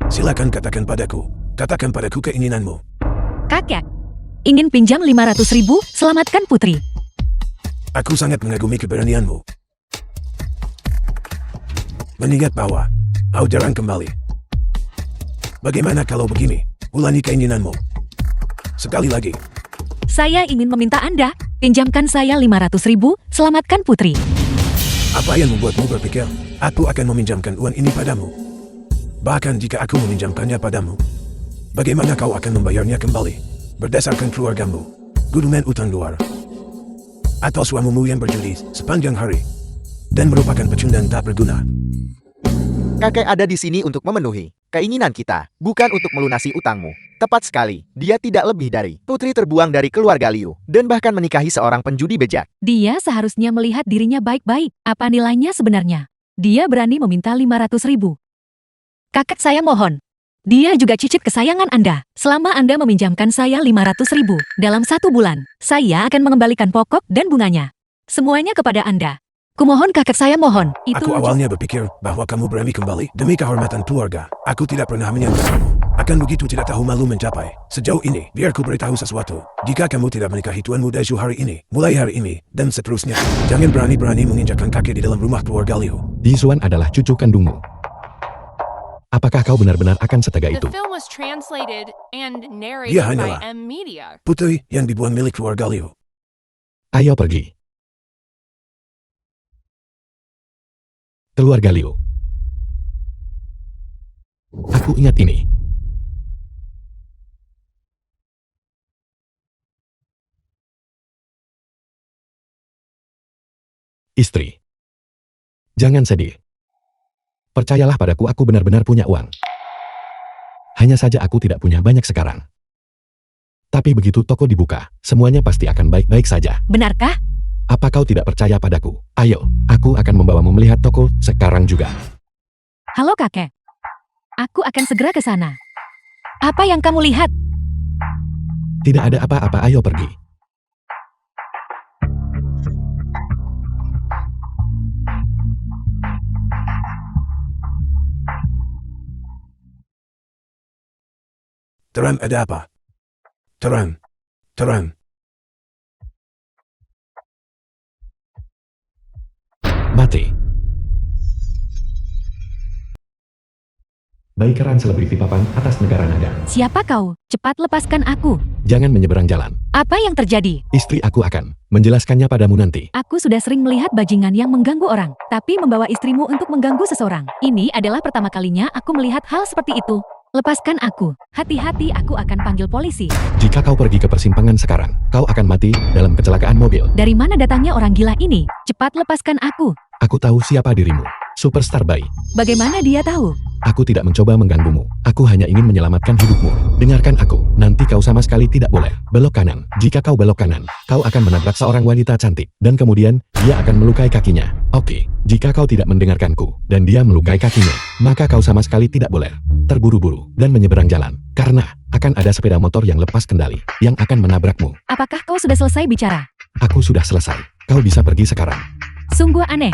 Silakan katakan padaku. Katakan padaku keinginanmu. Kakek, ingin pinjam 500.000, selamatkan putri. Aku sangat mengagumi keberanianmu. Mengingat bahwa kau jarang kembali. Bagaimana kalau begini? Ulangi keinginanmu. Sekali lagi. Saya ingin meminta Anda, pinjamkan saya 500.000, selamatkan putri. Apa yang membuatmu berpikir, aku akan meminjamkan uang ini padamu? Bahkan jika aku meminjamkannya padamu, bagaimana kau akan membayarnya kembali? Berdasarkan keluargamu, gurumen utang luar, atau suamimu yang berjudi sepanjang hari, dan merupakan pecundang tak berguna. Kakek ada di sini untuk memenuhi keinginan kita, bukan untuk melunasi utangmu. Tepat sekali, dia tidak lebih dari putri terbuang dari keluarga Liu, dan bahkan menikahi seorang penjudi bejat. Dia seharusnya melihat dirinya baik-baik. Apa nilainya sebenarnya? Dia berani meminta 500.000. Kakek saya mohon. Dia juga cicit kesayangan Anda. Selama Anda meminjamkan saya 500.000, dalam 1 bulan, saya akan mengembalikan pokok dan bunganya. Semuanya kepada Anda. Kumohon kakek saya mohon. Aku awalnya berpikir bahwa kamu berani kembali demi kehormatan keluarga. Aku tidak pernah menyangka kamu akan begitu tidak tahu malu mencapai sejauh ini. Biar ku beritahu sesuatu. Jika kamu tidak menikahi tuanmu Daishu hari ini, mulai hari ini, dan seterusnya, jangan berani-berani menginjakkan kaki di dalam rumah keluarga Liu. Zisuan adalah cucu kandungmu. Apakah kau benar-benar akan setega itu? The film was translated and narrated Dia by hanyalah M Media. putri yang dibuang milik keluarga Liu. Ayo pergi. Keluarga Liu. Aku ingat ini. Istri. Jangan sedih. Percayalah padaku, aku benar-benar punya uang. Hanya saja aku tidak punya banyak sekarang. Tapi begitu toko dibuka, semuanya pasti akan baik-baik saja. Benarkah? Apa kau tidak percaya padaku? Ayo, aku akan membawamu melihat toko sekarang juga. Halo kakek. Aku akan segera ke sana. Apa yang kamu lihat? Tidak ada apa-apa, ayo pergi. Terang, ada apa? Terang. Mati. Bayi keren selebriti papan atas negara naga. Siapa kau? Cepat lepaskan aku. Jangan menyeberang jalan. Apa yang terjadi? Istri aku akan menjelaskannya padamu nanti. Aku sudah sering melihat bajingan yang mengganggu orang, tapi membawa istrimu untuk mengganggu seseorang. Ini adalah pertama kalinya aku melihat hal seperti itu. Lepaskan aku. Hati-hati, aku akan panggil polisi. Jika kau pergi ke persimpangan sekarang, kau akan mati dalam kecelakaan mobil. Dari mana datangnya orang gila ini? Cepat lepaskan aku. Aku tahu siapa dirimu. Superstar bayi. Bagaimana dia tahu? Aku tidak mencoba mengganggumu. Aku hanya ingin menyelamatkan hidupmu. Dengarkan aku. Nanti kau sama sekali tidak boleh belok kanan. Jika kau belok kanan, kau akan menabrak seorang wanita cantik. Dan kemudian, dia akan melukai kakinya. Oke, jika kau tidak mendengarkanku, dan dia melukai kakinya, maka kau sama sekali tidak boleh terburu-buru dan menyeberang jalan. Karena, akan ada sepeda motor yang lepas kendali, yang akan menabrakmu. Apakah kau sudah selesai bicara? Aku sudah selesai. Kau bisa pergi sekarang. Sungguh aneh.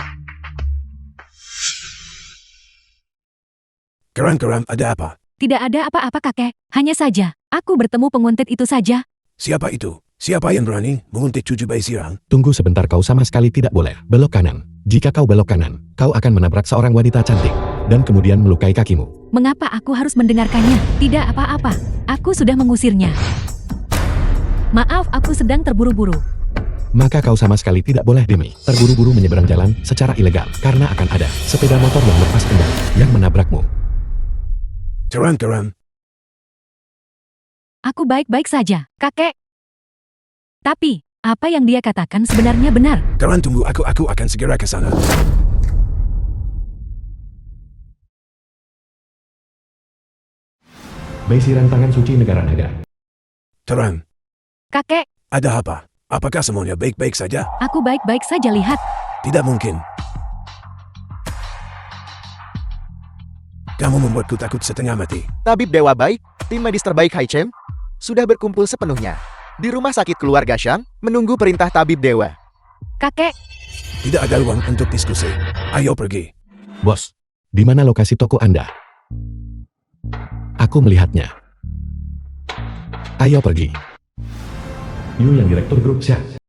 Keram, ada apa? Tidak ada apa-apa kakek. Hanya saja, aku bertemu penguntit itu saja. Siapa itu? Siapa yang berani menguntit cucu bayi sirang? Tunggu sebentar, kau sama sekali tidak boleh belok kanan. Jika kau belok kanan, kau akan menabrak seorang wanita cantik, dan kemudian melukai kakimu. Mengapa aku harus mendengarkannya? Tidak apa-apa. Aku sudah mengusirnya. Maaf, aku sedang terburu-buru. Maka kau sama sekali tidak boleh demi terburu-buru menyeberang jalan secara ilegal, karena akan ada sepeda motor yang lepas kendali yang menabrakmu. Keren. Aku baik-baik saja, kakek. Tapi, apa yang dia katakan sebenarnya benar. Keren, tunggu, aku akan segera ke sana. Baisiran tangan suci negara-negara. Keren, Kakek, ada apa? Apakah semuanya baik-baik saja? aku baik-baik saja lihat. Tidak mungkin. Kamu membuatku takut setengah mati. Tabib Dewa Baik, tim medis terbaik Haichem, sudah berkumpul sepenuhnya di rumah sakit keluarga Shang, menunggu perintah Tabib Dewa. Kakek, Tidak ada ruang untuk diskusi. Ayo pergi. Bos, di mana lokasi toko Anda? Aku melihatnya. Ayo pergi. Yu yang direktur grup Xiang.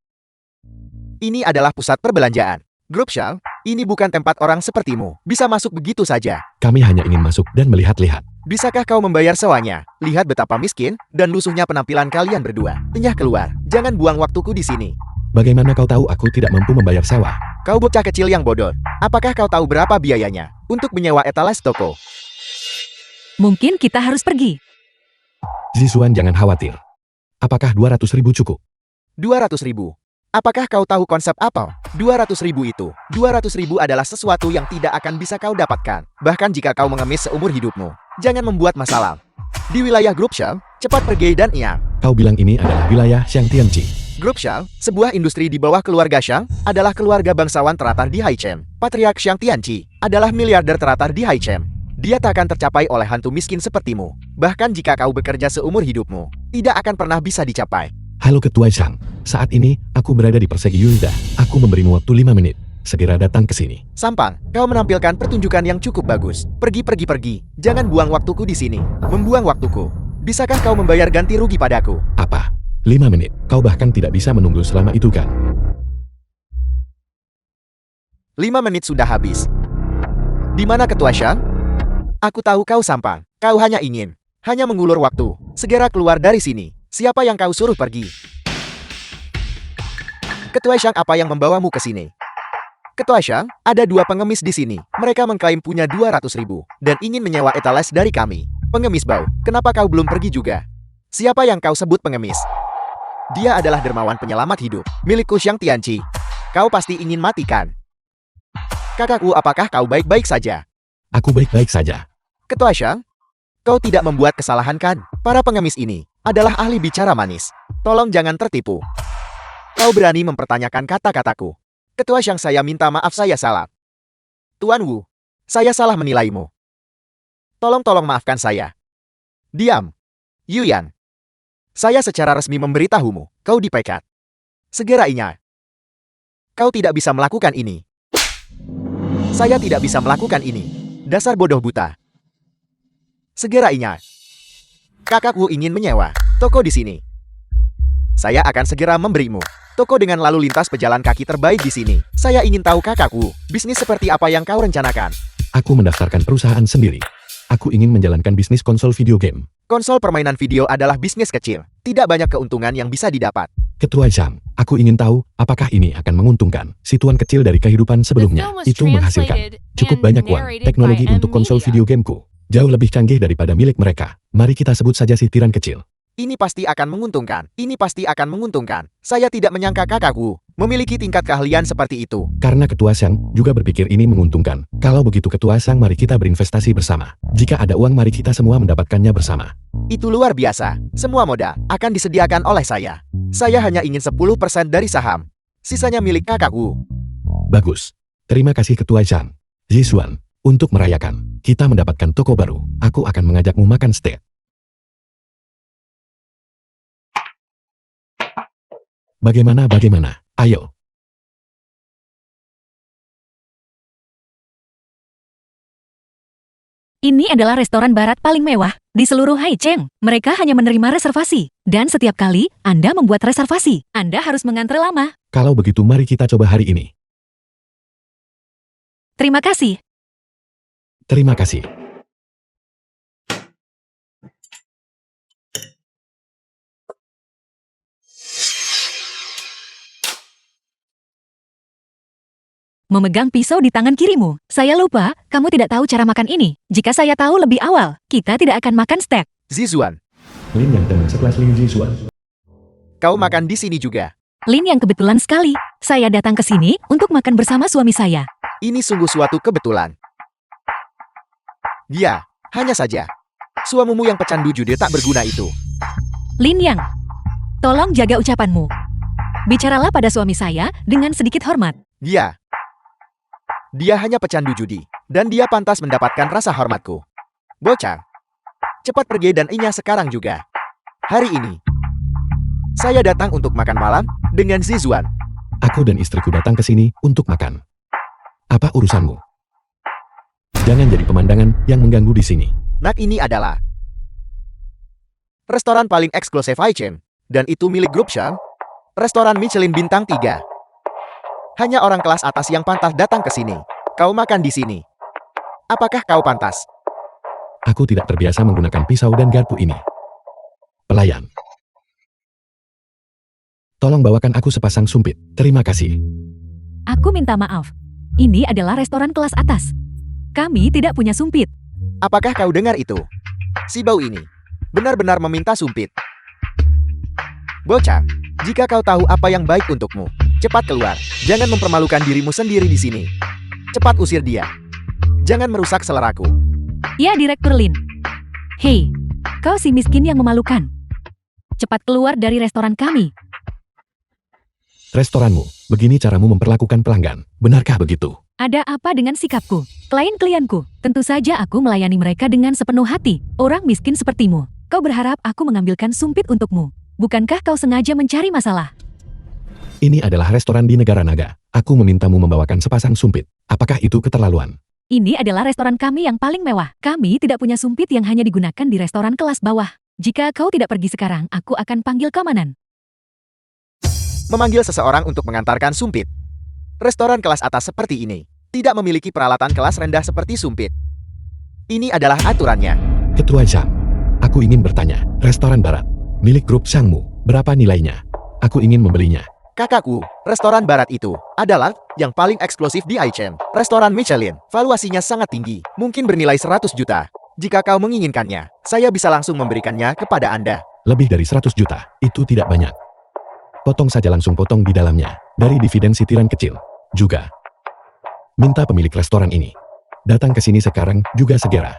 Ini adalah pusat perbelanjaan. Grup Shang, ini bukan tempat orang sepertimu bisa masuk begitu saja. Kami hanya ingin masuk dan melihat-lihat. Bisakah kau membayar sewanya? Lihat betapa miskin dan lusuhnya penampilan kalian berdua. Tenyah keluar. Jangan buang waktuku di sini. Bagaimana kau tahu aku tidak mampu membayar sewa? Kau bocah kecil yang bodoh. Apakah kau tahu berapa biayanya untuk menyewa etalase toko? mungkin kita harus pergi. Zisuan jangan khawatir. Apakah 200.000 cukup? 200.000. Apakah kau tahu konsep apa? 200.000 itu. 200.000 adalah sesuatu yang tidak akan bisa kau dapatkan. Bahkan jika kau mengemis seumur hidupmu. Jangan membuat masalah. Di wilayah Grup Shang, cepat pergi dan iang. Kau bilang ini adalah wilayah Xiang Tianqi. Grup Shang, sebuah industri di bawah keluarga Shang, adalah keluarga bangsawan teratar di Haichem. Patriark Xiang Tianqi adalah miliarder teratar di Haichem. Dia tak akan tercapai oleh hantu miskin sepertimu. Bahkan jika kau bekerja seumur hidupmu, tidak akan pernah bisa dicapai. Halo Ketua Shang, saat ini aku berada di Persegi Yunda. Aku memberimu waktu 5 menit. Segera datang ke sini. Sampang, kau menampilkan pertunjukan yang cukup bagus. Pergi. Jangan buang waktuku di sini. Membuang waktuku. Bisakah kau membayar ganti rugi padaku? Apa? 5 menit. Kau bahkan tidak bisa menunggu selama itu kan? 5 menit sudah habis. Di mana Ketua Shang? Aku tahu kau Sampang. Kau hanya mengulur waktu. Segera keluar dari sini. Siapa yang kau suruh pergi? Ketua Shang, apa yang membawamu ke sini? Ketua Shang, ada 2 pengemis di sini. Mereka mengklaim punya 200.000 dan ingin menyewa etalase dari kami. Pengemis bau, kenapa kau belum pergi juga? Siapa yang kau sebut pengemis? Dia adalah dermawan penyelamat hidup, milikku Xiang Tianqi. Kau pasti ingin mati kan? Kakakku, apakah kau baik-baik saja? Aku baik-baik saja. Ketua Shang, kau tidak membuat kesalahan kan? Para pengemis ini adalah ahli bicara manis. Tolong jangan tertipu. Kau berani mempertanyakan kata-kataku. Ketua Shang, saya minta maaf, saya salah. Tuan Wu, saya salah menilaimu. Tolong maafkan saya. Diam. Yuyan. Saya secara resmi memberitahumu, kau dipecat. Segera ingat. Kau tidak bisa melakukan ini. Saya tidak bisa melakukan ini. Dasar bodoh buta. Segera ingat. Kakakku ingin menyewa toko di sini. Saya akan segera memberimu toko dengan lalu lintas pejalan kaki terbaik di sini. Saya ingin tahu kakakku, bisnis seperti apa yang kau rencanakan? Aku mendaftarkan perusahaan sendiri. Aku ingin menjalankan bisnis konsol video game. Konsol permainan video adalah bisnis kecil. Tidak banyak keuntungan yang bisa didapat. Ketua Shang, aku ingin tahu apakah ini akan menguntungkan. Situan kecil dari kehidupan sebelumnya film was itu menghasilkan translated cukup and banyak uang. narrated Teknologi by untuk konsol M-Media. video gameku jauh lebih canggih daripada milik mereka. Mari kita sebut saja sitiran kecil. Ini pasti akan menguntungkan. Ini pasti akan menguntungkan. Saya tidak menyangka kakakku memiliki tingkat keahlian seperti itu. Karena Ketua Shang juga berpikir ini menguntungkan. Kalau begitu Ketua Shang, mari kita berinvestasi bersama. Jika ada uang, mari kita semua mendapatkannya bersama. Itu luar biasa. Semua modal akan disediakan oleh saya. Saya hanya ingin 10% dari saham. Sisanya milik kakakku. Bagus. Terima kasih Ketua Shang. Zisuan, untuk merayakan, kita mendapatkan toko baru. Aku akan mengajakmu makan steak. Bagaimana? Ayo. Ini adalah restoran barat paling mewah di seluruh Haicheng. Mereka hanya menerima reservasi. Dan setiap kali Anda membuat reservasi, Anda harus mengantre lama. Kalau begitu mari kita coba hari ini. Terima kasih. Terima kasih. memegang pisau di tangan kirimu. Saya lupa, kamu tidak tahu cara makan ini. Jika saya tahu lebih awal, kita tidak akan makan steak. Zizuan, Lin yang teman sekelas Lin Jisuan. kau makan di sini juga. Lin yang kebetulan sekali, saya datang ke sini untuk makan bersama suami saya. Ini sungguh suatu kebetulan. Dia, hanya saja. Suamimu yang pecandu judi tak berguna itu. Lin Yang, tolong jaga ucapanmu. Bicaralah pada suami saya dengan sedikit hormat. Dia hanya pecandu judi, dan dia pantas mendapatkan rasa hormatku. Bocah, cepat pergi dan inya sekarang juga. Hari ini, saya datang untuk makan malam dengan Zizuan. Aku dan istriku datang ke sini untuk makan. Apa urusanmu? Jangan jadi pemandangan yang mengganggu di sini. Nak, ini adalah restoran paling eksklusif Aichen, dan itu milik grup Shang, restoran Michelin bintang 3. Hanya orang kelas atas yang pantas datang ke sini. Kau makan di sini. Apakah kau pantas? Aku tidak terbiasa menggunakan pisau dan garpu ini. Pelayan. Tolong bawakan aku sepasang sumpit. Terima kasih. Aku minta maaf. Ini adalah restoran kelas atas. Kami tidak punya sumpit. Apakah kau dengar itu? Si bau ini benar-benar meminta sumpit. Bocah, jika kau tahu apa yang baik untukmu, cepat keluar. Jangan mempermalukan dirimu sendiri di sini. Cepat usir dia. Jangan merusak seleraku. Ya, Direktur Lin. Hei, kau si miskin yang memalukan. Cepat keluar dari restoran kami. Restoranmu, begini caramu memperlakukan pelanggan. Benarkah begitu? Ada apa dengan sikapku? Klien-klienku, tentu saja aku melayani mereka dengan sepenuh hati. Orang miskin sepertimu. Kau berharap aku mengambilkan sumpit untukmu. Bukankah kau sengaja mencari masalah? Ini adalah restoran di negara naga. Aku memintamu membawakan sepasang sumpit. Apakah itu keterlaluan? Ini adalah restoran kami yang paling mewah. Kami tidak punya sumpit yang hanya digunakan di restoran kelas bawah. Jika kau tidak pergi sekarang, aku akan panggil keamanan. Memanggil seseorang untuk mengantarkan sumpit. Restoran kelas atas seperti ini tidak memiliki peralatan kelas rendah seperti sumpit. Ini adalah aturannya. Ketua Zhang, aku ingin bertanya. Restoran barat, milik grup Zhangmu, berapa nilainya? Aku ingin membelinya. Kakakku, restoran barat itu adalah yang paling eksklusif di Aichen. Restoran Michelin, valuasinya sangat tinggi, mungkin bernilai 100 juta. Jika kau menginginkannya, saya bisa langsung memberikannya kepada Anda. Lebih dari 100 juta, itu tidak banyak. Potong saja langsung potong di dalamnya, dari dividen sitiran kecil. Juga, minta pemilik restoran ini datang ke sini sekarang juga segera.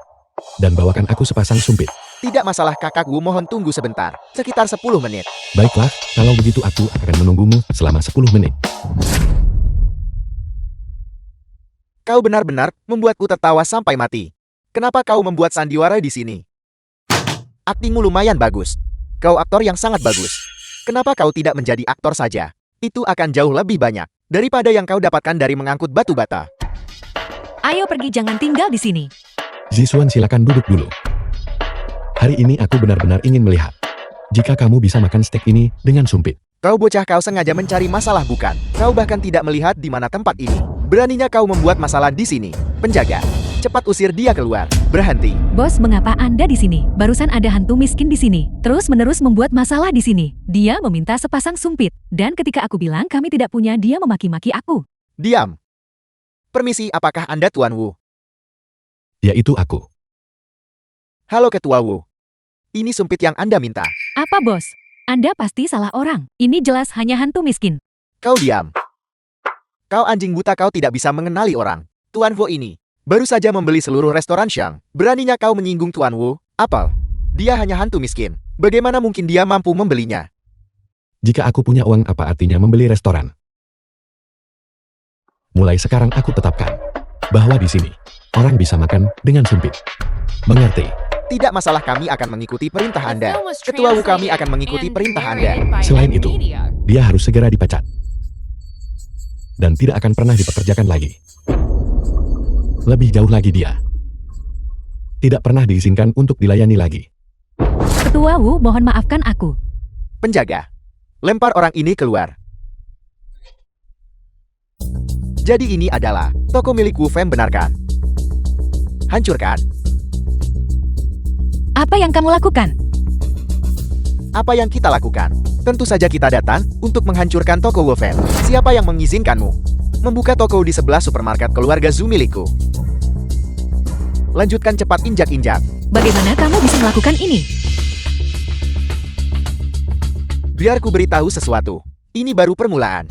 Dan bawakan aku sepasang sumpit. Tidak masalah kakakku, mohon tunggu sebentar, sekitar 10 menit. Baiklah, kalau begitu aku akan menunggumu selama 10 menit. Kau benar-benar membuatku tertawa sampai mati. Kenapa kau membuat sandiwara di sini? Aktingmu lumayan bagus. Kau aktor yang sangat bagus. Kenapa kau tidak menjadi aktor saja? Itu akan jauh lebih banyak daripada yang kau dapatkan dari mengangkut batu bata. Ayo pergi, jangan tinggal di sini. Zisuan, silakan duduk dulu. Hari ini aku benar-benar ingin melihat jika kamu bisa makan steak ini dengan sumpit. Kau bocah, kau sengaja mencari masalah bukan? Kau bahkan tidak melihat di mana tempat ini. Beraninya kau membuat masalah di sini. Penjaga, cepat usir dia keluar. Berhenti. Bos, mengapa Anda di sini? Barusan ada hantu miskin di sini. Terus-menerus membuat masalah di sini. Dia meminta sepasang sumpit. Dan ketika aku bilang kami tidak punya, dia memaki-maki aku. Diam. Permisi, apakah Anda Tuan Wu? Yaitu aku. Halo Ketua Wu. Ini sumpit yang Anda minta. Apa, Bos? Anda pasti salah orang. Ini jelas hanya hantu miskin. Kau diam. Kau anjing buta, kau tidak bisa mengenali orang. Tuan Wu ini baru saja membeli seluruh restoran Shang. Beraninya kau menyinggung Tuan Wu? Apel. Dia hanya hantu miskin. Bagaimana mungkin dia mampu membelinya? Jika aku punya uang, apa artinya membeli restoran? Mulai sekarang aku tetapkan bahwa di sini orang bisa makan dengan sumpit. Mengerti? Tidak masalah, kami akan mengikuti perintah The Anda. film was Ketua Wu, kami translated akan mengikuti and perintah narrated Anda. by Selain itu, Media. dia harus segera dipecat. Dan tidak akan pernah dipekerjakan lagi. Lebih jauh lagi, dia tidak pernah diizinkan untuk dilayani lagi. Ketua Wu, mohon maafkan aku. Penjaga, lempar orang ini keluar. Jadi ini adalah toko milik Wu Feng, benarkan? Hancurkan. Apa yang kamu lakukan? Apa yang kita lakukan? Tentu saja kita datang untuk menghancurkan toko Wu Feng. Siapa yang mengizinkanmu? Membuka toko di sebelah supermarket keluarga Zhu milikku. Lanjutkan cepat injak-injak. Bagaimana kamu bisa melakukan ini? Biar ku beritahu sesuatu. Ini baru permulaan.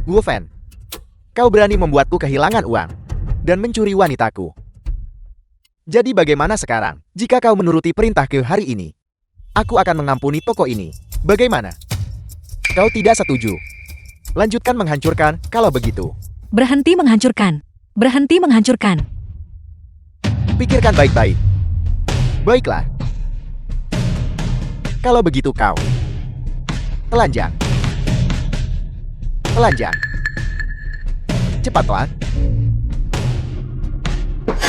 Wu Fan, kau berani membuatku kehilangan uang dan mencuri wanitaku. Jadi bagaimana sekarang jika kau menuruti perintahku hari ini? Aku akan mengampuni toko ini. Bagaimana? Kau tidak setuju? Lanjutkan menghancurkan kalau begitu. Berhenti menghancurkan. Berhenti menghancurkan. Pikirkan baik-baik. Baiklah. Kalau begitu kau telanjang. Telanjang. Cepatlah.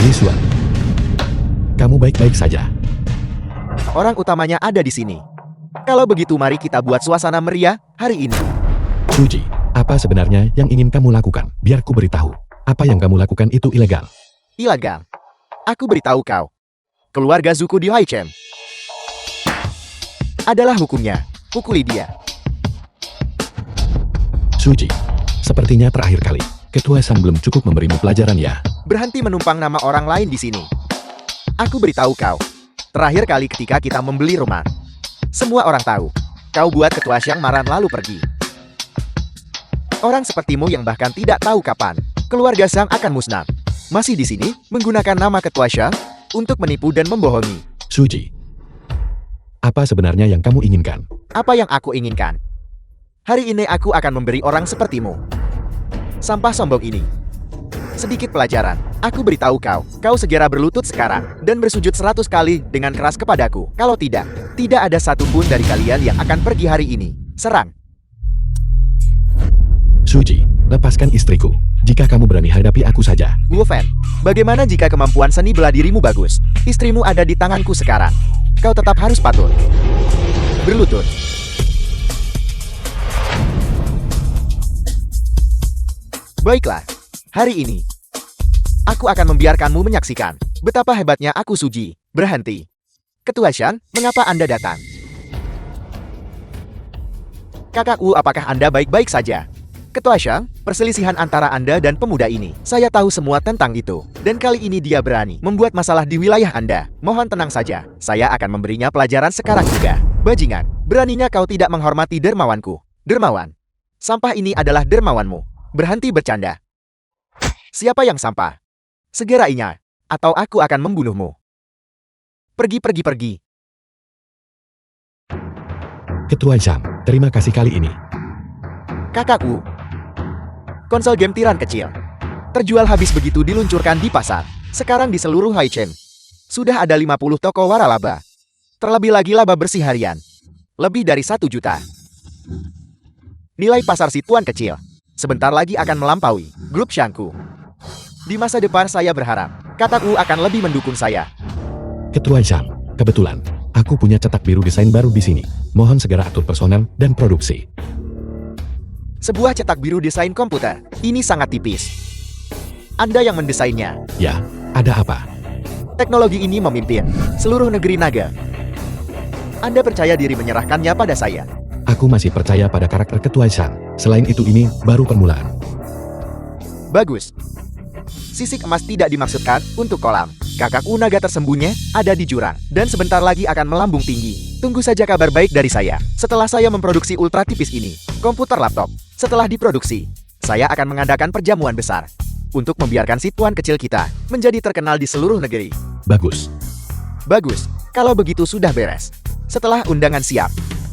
Li Xuan, kamu baik-baik saja. Orang utamanya ada di sini. Kalau begitu mari kita buat suasana meriah hari ini. Suji, apa sebenarnya yang ingin kamu lakukan? Biar ku beritahu. Apa yang kamu lakukan itu ilegal. Ilegal. Aku beritahu kau. Keluarga Zuko di Haichem adalah hukumnya. Pukuli dia. Suji, sepertinya terakhir kali. Ketua Sang belum cukup memberimu pelajaran ya. Berhenti menumpang nama orang lain di sini. Aku beritahu kau. Terakhir kali ketika kita membeli rumah. Semua orang tahu. Kau buat Ketua Xiang marah lalu pergi. Orang sepertimu yang bahkan tidak tahu kapan keluarga Xiang akan musnah. Masih di sini menggunakan nama Ketua Xiang untuk menipu dan membohongi. Suji, apa sebenarnya yang kamu inginkan? Apa yang aku inginkan? Hari ini aku akan memberi orang sepertimu sampah sombong ini sedikit pelajaran. Aku beritahu kau, kau segera berlutut sekarang dan bersujud 100 kali dengan keras kepadaku. Kalau tidak, tidak ada satupun dari kalian yang akan pergi hari ini. Serang. Suji, lepaskan istriku. Jika kamu berani hadapi aku saja. Wu Fan, bagaimana jika kemampuan seni bela dirimu bagus? Istrimu ada di tanganku sekarang. Kau tetap harus patuh. Berlutut. Baiklah, hari ini aku akan membiarkanmu menyaksikan betapa hebatnya aku Suji. Berhenti. Ketua Shan, mengapa Anda datang? Kakak Wu, apakah Anda baik-baik saja? Ketua Shang, perselisihan antara Anda dan pemuda ini. Saya tahu semua tentang itu. Dan kali ini dia berani membuat masalah di wilayah Anda. Mohon tenang saja. Saya akan memberinya pelajaran sekarang juga. Bajingan, beraninya kau tidak menghormati dermawanku. Dermawan. Sampah ini adalah dermawanmu. Berhenti bercanda. Siapa yang sampah? Segera ingat, atau aku akan membunuhmu. Pergi, pergi, pergi. Ketua Zhang, terima kasih kali ini. Kakakku. Konsol game tiran kecil. Terjual habis begitu diluncurkan di pasar. Sekarang di seluruh Haichem. Sudah ada 50 toko waralaba. Terlebih lagi laba bersih harian. Lebih dari 1 juta. Nilai pasar si tuan kecil. Sebentar lagi akan melampaui grup Shangku. Di masa depan saya berharap kakakku akan lebih mendukung saya. Ketua Zhang, kebetulan aku punya cetak biru desain baru di sini. Mohon segera atur personel dan produksi. Sebuah cetak biru desain komputer. Ini sangat tipis. Anda yang mendesainnya. Ya, ada apa? Teknologi ini memimpin seluruh negeri naga. Anda percaya diri menyerahkannya pada saya. Aku masih percaya pada karakter Ketua Zhang. Selain itu ini baru permulaan. Bagus. Sisik emas tidak dimaksudkan untuk kolam. Kakakku naga tersembunyi ada di jurang. Dan sebentar lagi akan melambung tinggi. Tunggu saja kabar baik dari saya. Setelah saya memproduksi ultra tipis ini, komputer laptop. Setelah diproduksi, saya akan mengadakan perjamuan besar. Untuk membiarkan si tuan kecil kita menjadi terkenal di seluruh negeri. Bagus. Bagus. Kalau begitu sudah beres. Setelah undangan siap,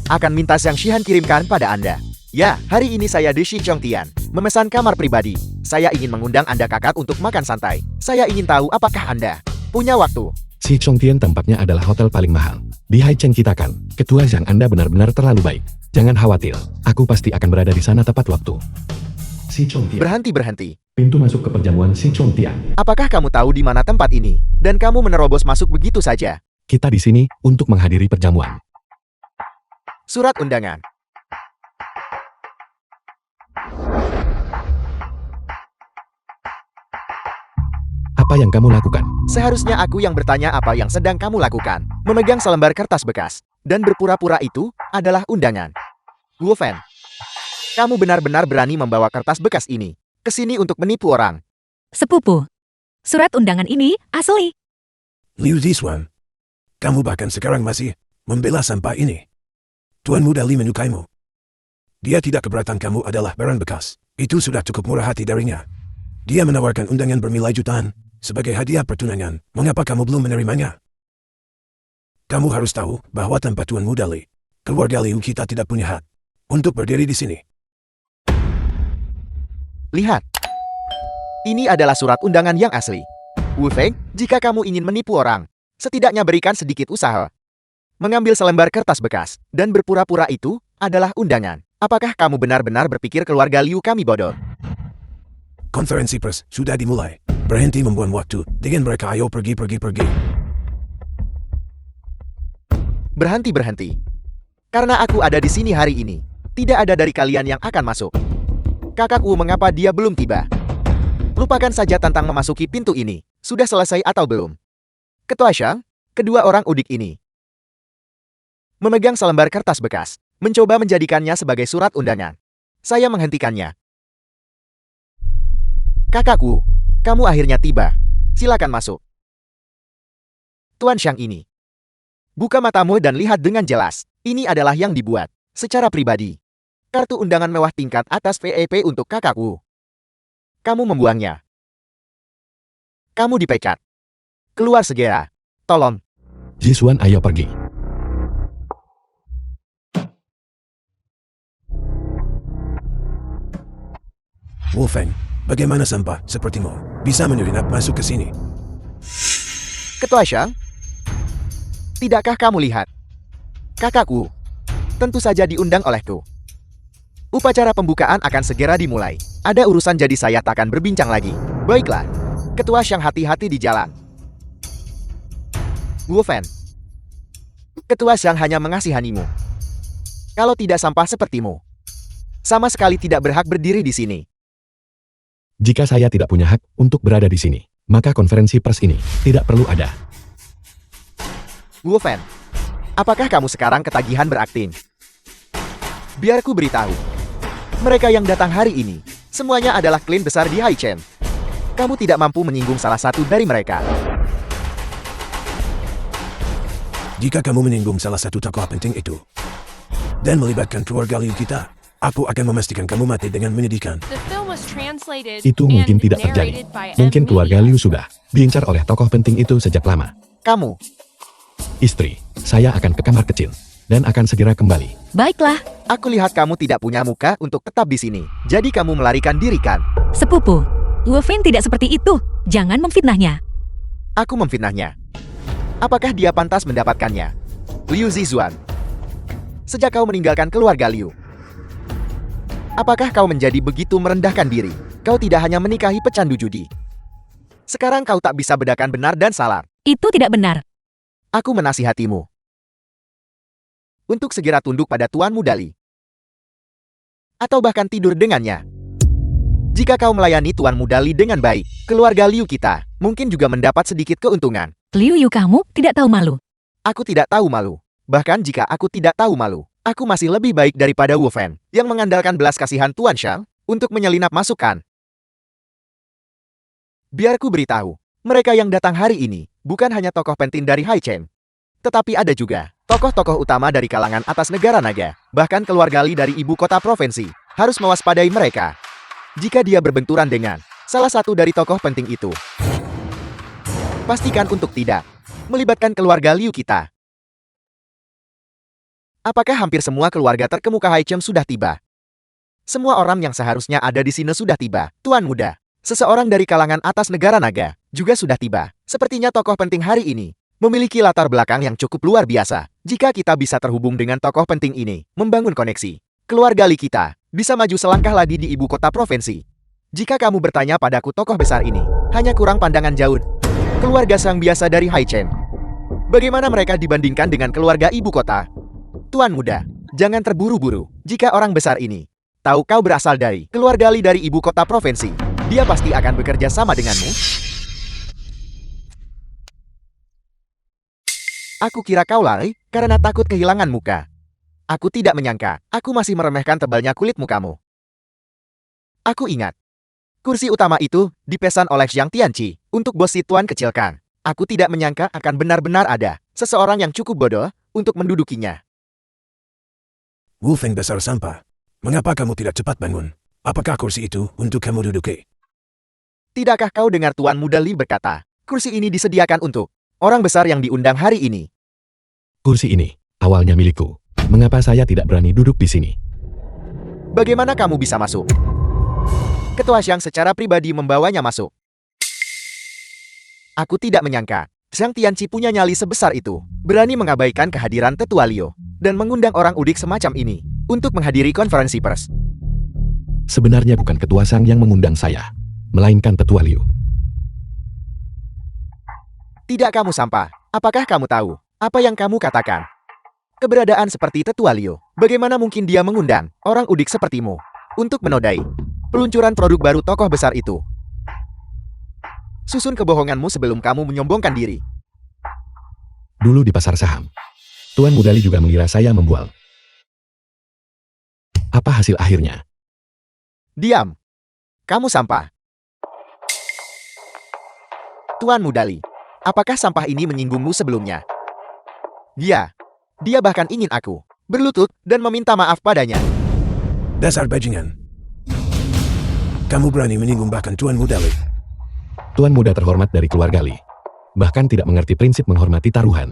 akan minta Xiang Shihan kirimkan pada Anda. Ya, hari ini saya di Shi Chongtian, memesan kamar pribadi. Saya ingin mengundang Anda kakak untuk makan santai. Saya ingin tahu apakah Anda punya waktu. Si Chongtian tampaknya adalah hotel paling mahal. Di Haicheng kita kan, Ketua Zhang Anda benar-benar terlalu baik. Jangan khawatir, aku pasti akan berada di sana tepat waktu. Si Chongtian. Berhenti. Pintu masuk ke perjamuan Si Chongtian. Apakah kamu tahu di mana tempat ini? Dan kamu menerobos masuk begitu saja? Kita di sini untuk menghadiri perjamuan. Surat undangan. Apa yang kamu lakukan? Seharusnya aku yang bertanya apa yang sedang kamu lakukan. Memegang selembar kertas bekas. Dan berpura-pura itu adalah undangan. Wu Fan. Kamu benar-benar berani membawa kertas bekas ini ke sini untuk menipu orang. Sepupu. Surat undangan ini asli. Liu Ziswan, kamu bahkan sekarang masih membela sampah ini. Tuan Muda Li menyukaimu. Dia tidak keberatan kamu adalah barang bekas. Itu sudah cukup murah hati darinya. Dia menawarkan undangan bernilai jutaan sebagai hadiah pertunangan. Mengapa kamu belum menerimanya? Kamu harus tahu bahwa tanpa Tuan Muda Li, keluarga Liu kita tidak punya hak untuk berdiri di sini. Lihat. Ini adalah surat undangan yang asli. Wu Feng, jika kamu ingin menipu orang, setidaknya berikan sedikit usaha. Mengambil selembar kertas bekas dan berpura-pura itu adalah undangan. Apakah kamu benar-benar berpikir keluarga Liu kami bodoh? Konferensi pers sudah dimulai. Berhenti membuang waktu dengan mereka. Ayo pergi. Berhenti. Karena aku ada di sini hari ini, tidak ada dari kalian yang akan masuk. Kakak Wu mengapa dia belum tiba? Lupakan saja tentang memasuki pintu ini. Sudah selesai atau belum? Ketua Shang, kedua orang udik ini memegang selembar kertas bekas, mencoba menjadikannya sebagai surat undangan. Saya menghentikannya. Kakakku, kamu akhirnya tiba. Silakan masuk. Tuan Shang ini. Buka matamu dan lihat dengan jelas. Ini adalah yang dibuat secara pribadi. Kartu undangan mewah tingkat atas VIP untuk kakakku. Kamu membuangnya. Kamu dipecat. Keluar segera. Tolong. Ziswan, ayo pergi. Wu Feng, bagaimana sampah sepertimu bisa menyelinap masuk ke sini? Ketua Shang, tidakkah kamu lihat? Kakakku, tentu saja diundang olehku. Upacara pembukaan akan segera dimulai. Ada urusan jadi saya takkan berbincang lagi. Baiklah, Ketua Shang hati-hati di jalan. Wu Feng, Ketua Shang hanya mengasihanimu. Kalau tidak sampah sepertimu, sama sekali tidak berhak berdiri di sini. Jika saya tidak punya hak untuk berada di sini, maka konferensi pers ini tidak perlu ada. Wu Feng, apakah kamu sekarang ketagihan berakting? Biar ku beritahu. Mereka yang datang hari ini, semuanya adalah klien besar di Haichen. Kamu tidak mampu menyinggung salah satu dari mereka. Jika kamu menyinggung salah satu tokoh penting itu dan melibatkan keluarga Liu kita, aku akan memastikan kamu mati dengan menyedihkan. The film was translated Itu mungkin and tidak terjadi. narrated by Mungkin M. keluarga Lee. Liu sudah diincar oleh tokoh penting itu sejak lama. Kamu, Istri, saya akan ke kamar kecil dan akan segera kembali. Baiklah, aku lihat kamu tidak punya muka untuk tetap di sini. Jadi kamu melarikan diri kan? sepupu. Wu Feng tidak seperti itu. Jangan memfitnahnya. Aku memfitnahnya. Apakah dia pantas mendapatkannya? Liu Zizhuan. Sejak kau meninggalkan keluarga Liu, apakah kau menjadi begitu merendahkan diri? Kau tidak hanya menikahi pecandu judi. Sekarang kau tak bisa bedakan benar dan salah. Itu tidak benar. Aku menasihatimu untuk segera tunduk pada Tuan Muda Li. Atau bahkan tidur dengannya. Jika kau melayani Tuan Muda Li dengan baik, keluarga Liu kita mungkin juga mendapat sedikit keuntungan. Liu Yu, kamu tidak tahu malu. Aku tidak tahu malu. Bahkan jika aku tidak tahu malu, aku masih lebih baik daripada Wu Feng yang mengandalkan belas kasihan Tuan Shang untuk menyelinap masukkan. Biar ku beritahu, mereka yang datang hari ini bukan hanya tokoh penting dari Haichen, tetapi ada juga tokoh-tokoh utama dari kalangan atas negara naga, bahkan keluarga Li dari ibu kota provinsi harus mewaspadai mereka. Jika dia berbenturan dengan salah satu dari tokoh penting itu, pastikan untuk tidak melibatkan keluarga Liu kita. Apakah hampir semua keluarga terkemuka Haichen sudah tiba? Semua orang yang seharusnya ada di sini sudah tiba. Tuan Muda, seseorang dari kalangan atas negara naga juga sudah tiba. Sepertinya tokoh penting hari ini memiliki latar belakang yang cukup luar biasa. Jika kita bisa terhubung dengan tokoh penting ini, membangun koneksi, keluarga Li kita bisa maju selangkah lagi di ibu kota provinsi. Jika kamu bertanya padaku tokoh besar ini, hanya kurang pandangan jauh. Keluarga sang biasa dari Haichen. Bagaimana mereka dibandingkan dengan keluarga ibu kota? Tuan Muda, jangan terburu-buru. Jika orang besar ini tahu kau berasal dari keluarga Li dari ibu kota provinsi, dia pasti akan bekerja sama denganmu. Aku kira kau lari karena takut kehilangan muka. Aku tidak menyangka, aku masih meremehkan tebalnya kulit mukamu. Aku ingat. Kursi utama itu dipesan oleh Xiang Tianqi untuk bos si Tuan Kecil Kang. Aku tidak menyangka akan benar-benar ada seseorang yang cukup bodoh untuk mendudukinya. Wu Feng dasar sampah. Mengapa kamu tidak cepat bangun? Apakah kursi itu untuk kamu duduki? Tidakkah kau dengar Tuan Muda Li berkata, kursi ini disediakan untuk orang besar yang diundang hari ini? Kursi ini, awalnya milikku. Mengapa saya tidak berani duduk di sini? Bagaimana kamu bisa masuk? Ketua Xiang secara pribadi membawanya masuk. Aku tidak menyangka, Xiang Tianqi punya nyali sebesar itu, berani mengabaikan kehadiran Tetua Liu, dan mengundang orang udik semacam ini, untuk menghadiri konferensi pers. Sebenarnya bukan Ketua Sang yang mengundang saya, melainkan Tetua Liu. Tidak kamu sampah, apakah kamu tahu, apa yang kamu katakan? Keberadaan seperti Tetua Liu, bagaimana mungkin dia mengundang orang udik sepertimu, untuk menodai peluncuran produk baru tokoh besar itu? Susun kebohonganmu sebelum kamu menyombongkan diri. Dulu di pasar saham, Tuan Muda Li juga mengira saya membual. Apa hasil akhirnya? Diam. Kamu sampah. Tuan Muda Li, apakah sampah ini menyinggungmu sebelumnya? Dia bahkan ingin aku berlutut dan meminta maaf padanya. Dasar bajingan. Kamu berani menyinggung bahkan Tuan Muda Li. Tuan muda terhormat dari keluarga Li. Bahkan tidak mengerti prinsip menghormati taruhan.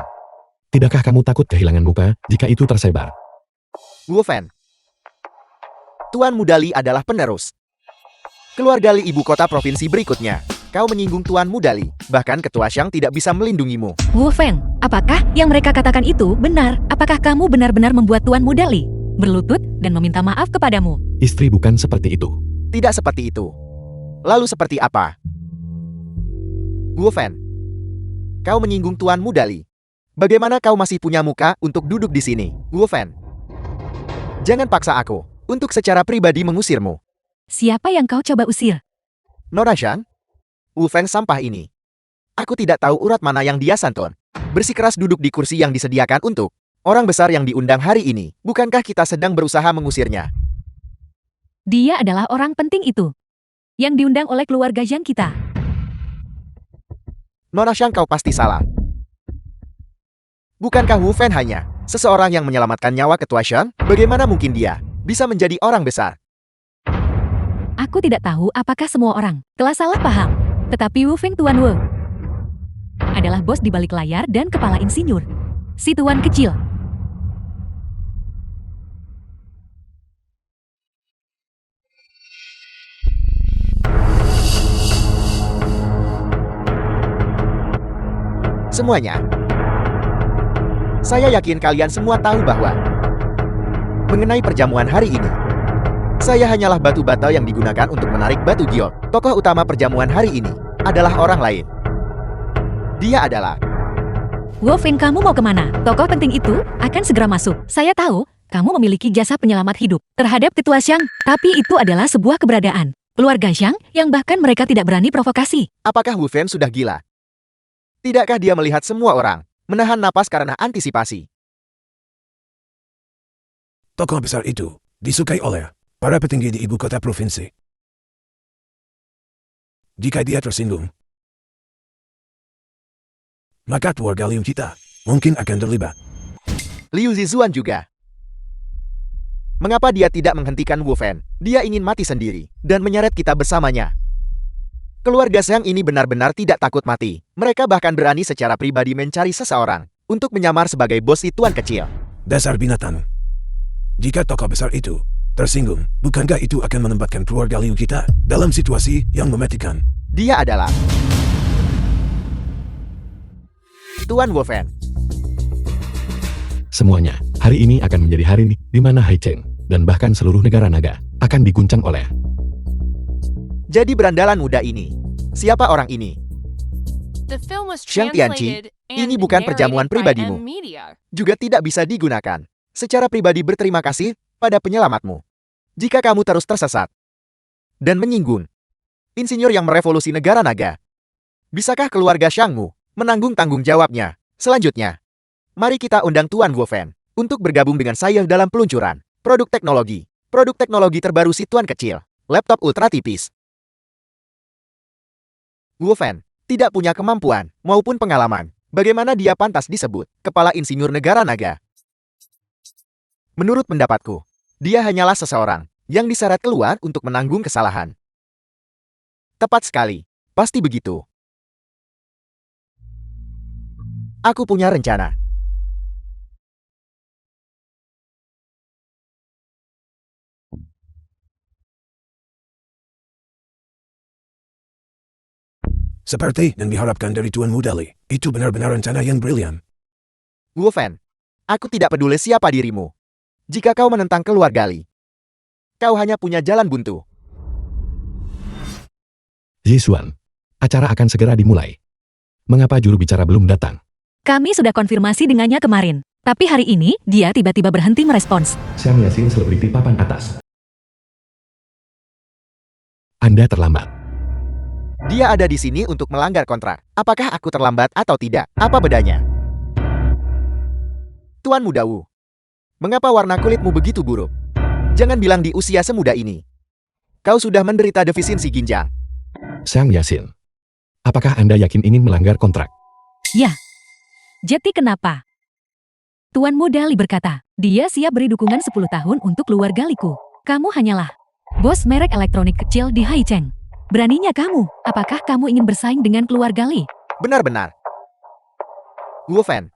Tidakkah kamu takut kehilangan muka jika itu tersebar? Wu Fan. Tuan Muda Li adalah penerus keluarga Li ibu kota provinsi berikutnya. Kau menyinggung Tuan Muda Li, bahkan Ketua Xiang tidak bisa melindungimu. Wu Feng, apakah yang mereka katakan itu benar? Apakah kamu benar-benar membuat Tuan Muda Li berlutut dan meminta maaf kepadamu? Istri bukan seperti itu. Tidak seperti itu. Lalu seperti apa? Wu Fan, kau menyinggung Tuan Muda Li. Bagaimana kau masih punya muka untuk duduk di sini, Wu Fan? Jangan paksa aku untuk secara pribadi mengusirmu. Siapa yang kau coba usir? Nora Xiang? Wu Feng sampah ini. Aku tidak tahu urat mana yang dia santun. Bersikeras duduk di kursi yang disediakan untuk orang besar yang diundang hari ini. Bukankah kita sedang berusaha mengusirnya? Dia adalah orang penting itu, yang diundang oleh keluarga Zhang kita. Nona Xiang, kau pasti salah. Bukankah Wu Fan hanya seseorang yang menyelamatkan nyawa Ketua Xiang? Bagaimana mungkin dia bisa menjadi orang besar? Aku tidak tahu apakah semua orang telah salah paham. Tetapi Wu Feng Tuan Wu adalah bos di balik layar dan kepala insinyur. Si Tuan Kecil. Semuanya. Saya yakin kalian semua tahu bahwa mengenai perjamuan hari ini, saya hanyalah batu bata yang digunakan untuk menarik batu giok. Tokoh utama perjamuan hari ini adalah orang lain. Dia adalah... Wu Feng, kamu mau kemana? Tokoh penting itu akan segera masuk. Saya tahu, kamu memiliki jasa penyelamat hidup terhadap Ketua Xiang. Tapi itu adalah sebuah keberadaan keluarga Xiang yang bahkan mereka tidak berani provokasi. Apakah Wu Fan sudah gila? Tidakkah dia melihat semua orang menahan napas karena antisipasi? Tokoh besar itu disukai oleh para petinggi di ibu kota provinsi. Jika dia tersinggung, maka keluarga Liu kita mungkin akan terlibat. Liu Zizuan juga. Mengapa dia tidak menghentikan Wu Fan? Dia ingin mati sendiri dan menyeret kita bersamanya. Keluarga Xiang ini benar-benar tidak takut mati. Mereka bahkan berani secara pribadi mencari seseorang untuk menyamar sebagai bos si Tuan Kecil. Dasar binatang. Jika tokoh besar itu tersinggung, bukankah itu akan menempatkan keluarga Liu kita dalam situasi yang mematikan? Dia adalah Tuan Wu Fan. Semuanya, hari ini akan menjadi hari di mana Hai Cheng dan bahkan seluruh negara naga akan diguncang oleh... Jadi berandalan muda ini, siapa orang ini? The film was Xiang Tianqi, translated ini and bukan perjamuan narrated by pribadimu. M Media. Juga tidak bisa digunakan. Secara pribadi berterima kasih pada penyelamatmu. Jika kamu terus tersesat dan menyinggung insinyur yang merevolusi negara naga, bisakah keluarga Xiangmu menanggung tanggung jawabnya? Selanjutnya, mari kita undang Tuan Wu Fan untuk bergabung dengan saya dalam peluncuran produk teknologi terbaru si Tuan Kecil. laptop ultra tipis. Wu Fan tidak punya kemampuan maupun pengalaman. Bagaimana dia pantas disebut kepala insinyur negara naga? Menurut pendapatku, dia hanyalah seseorang yang diseret keluar untuk menanggung kesalahan. Tepat sekali, pasti begitu. Aku punya rencana. Seperti yang diharapkan dari Tuan Mudali, itu benar-benar rencana yang brilian. Wu Fan, aku tidak peduli siapa dirimu. Jika kau menentang keluar gali, kau hanya punya jalan buntu. Zixuan, acara akan segera dimulai. Mengapa juru bicara belum datang? Kami sudah konfirmasi dengannya kemarin. Tapi hari ini, dia tiba-tiba berhenti merespons. Xiang Yasin selebriti papan atas. Anda terlambat. Dia ada di sini untuk melanggar kontrak. Apakah aku terlambat atau tidak? Apa bedanya? Tuan Muda Wu, mengapa warna kulitmu begitu buruk? Jangan bilang di usia semuda ini kau sudah menderita defisiensi ginjal. Xiang Yasin, apakah Anda yakin ingin melanggar kontrak? Ya. Jadi kenapa? Tuan Mudali berkata, dia siap beri dukungan 10 tahun untuk keluarga Liku. Kamu hanyalah bos merek elektronik kecil di Haicheng. Beraninya kamu, apakah kamu ingin bersaing dengan keluarga Li? Benar-benar. Wu Fan,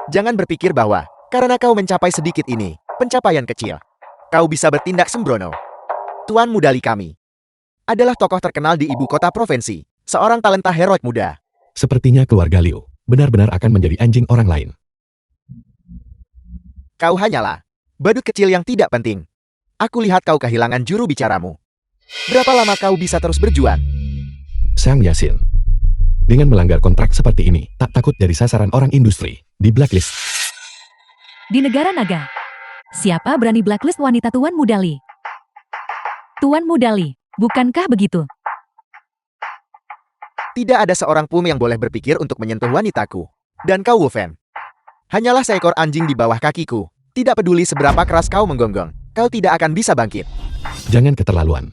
jangan berpikir bahwa karena kau mencapai sedikit ini, pencapaian kecil, kau bisa bertindak sembrono. Tuan Mudali kami adalah tokoh terkenal di ibu kota provinsi, seorang talenta heroik muda. Sepertinya keluarga Liu benar-benar akan menjadi anjing orang lain. Kau hanyalah badut kecil yang tidak penting. Aku lihat kau kehilangan juru bicaramu. Berapa lama kau bisa terus berjuang? Xiang Yasin, dengan melanggar kontrak seperti ini, tak takut jadi sasaran orang industri, di blacklist. Di negara naga, siapa berani blacklist wanita Tuan Mudali? Tuan Mudali, bukankah begitu? Tidak ada seorang pun yang boleh berpikir untuk menyentuh wanitaku. Dan kau Wu Fan, hanyalah seekor anjing di bawah kakiku. Tidak peduli seberapa keras kau menggonggong, kau tidak akan bisa bangkit. Jangan keterlaluan.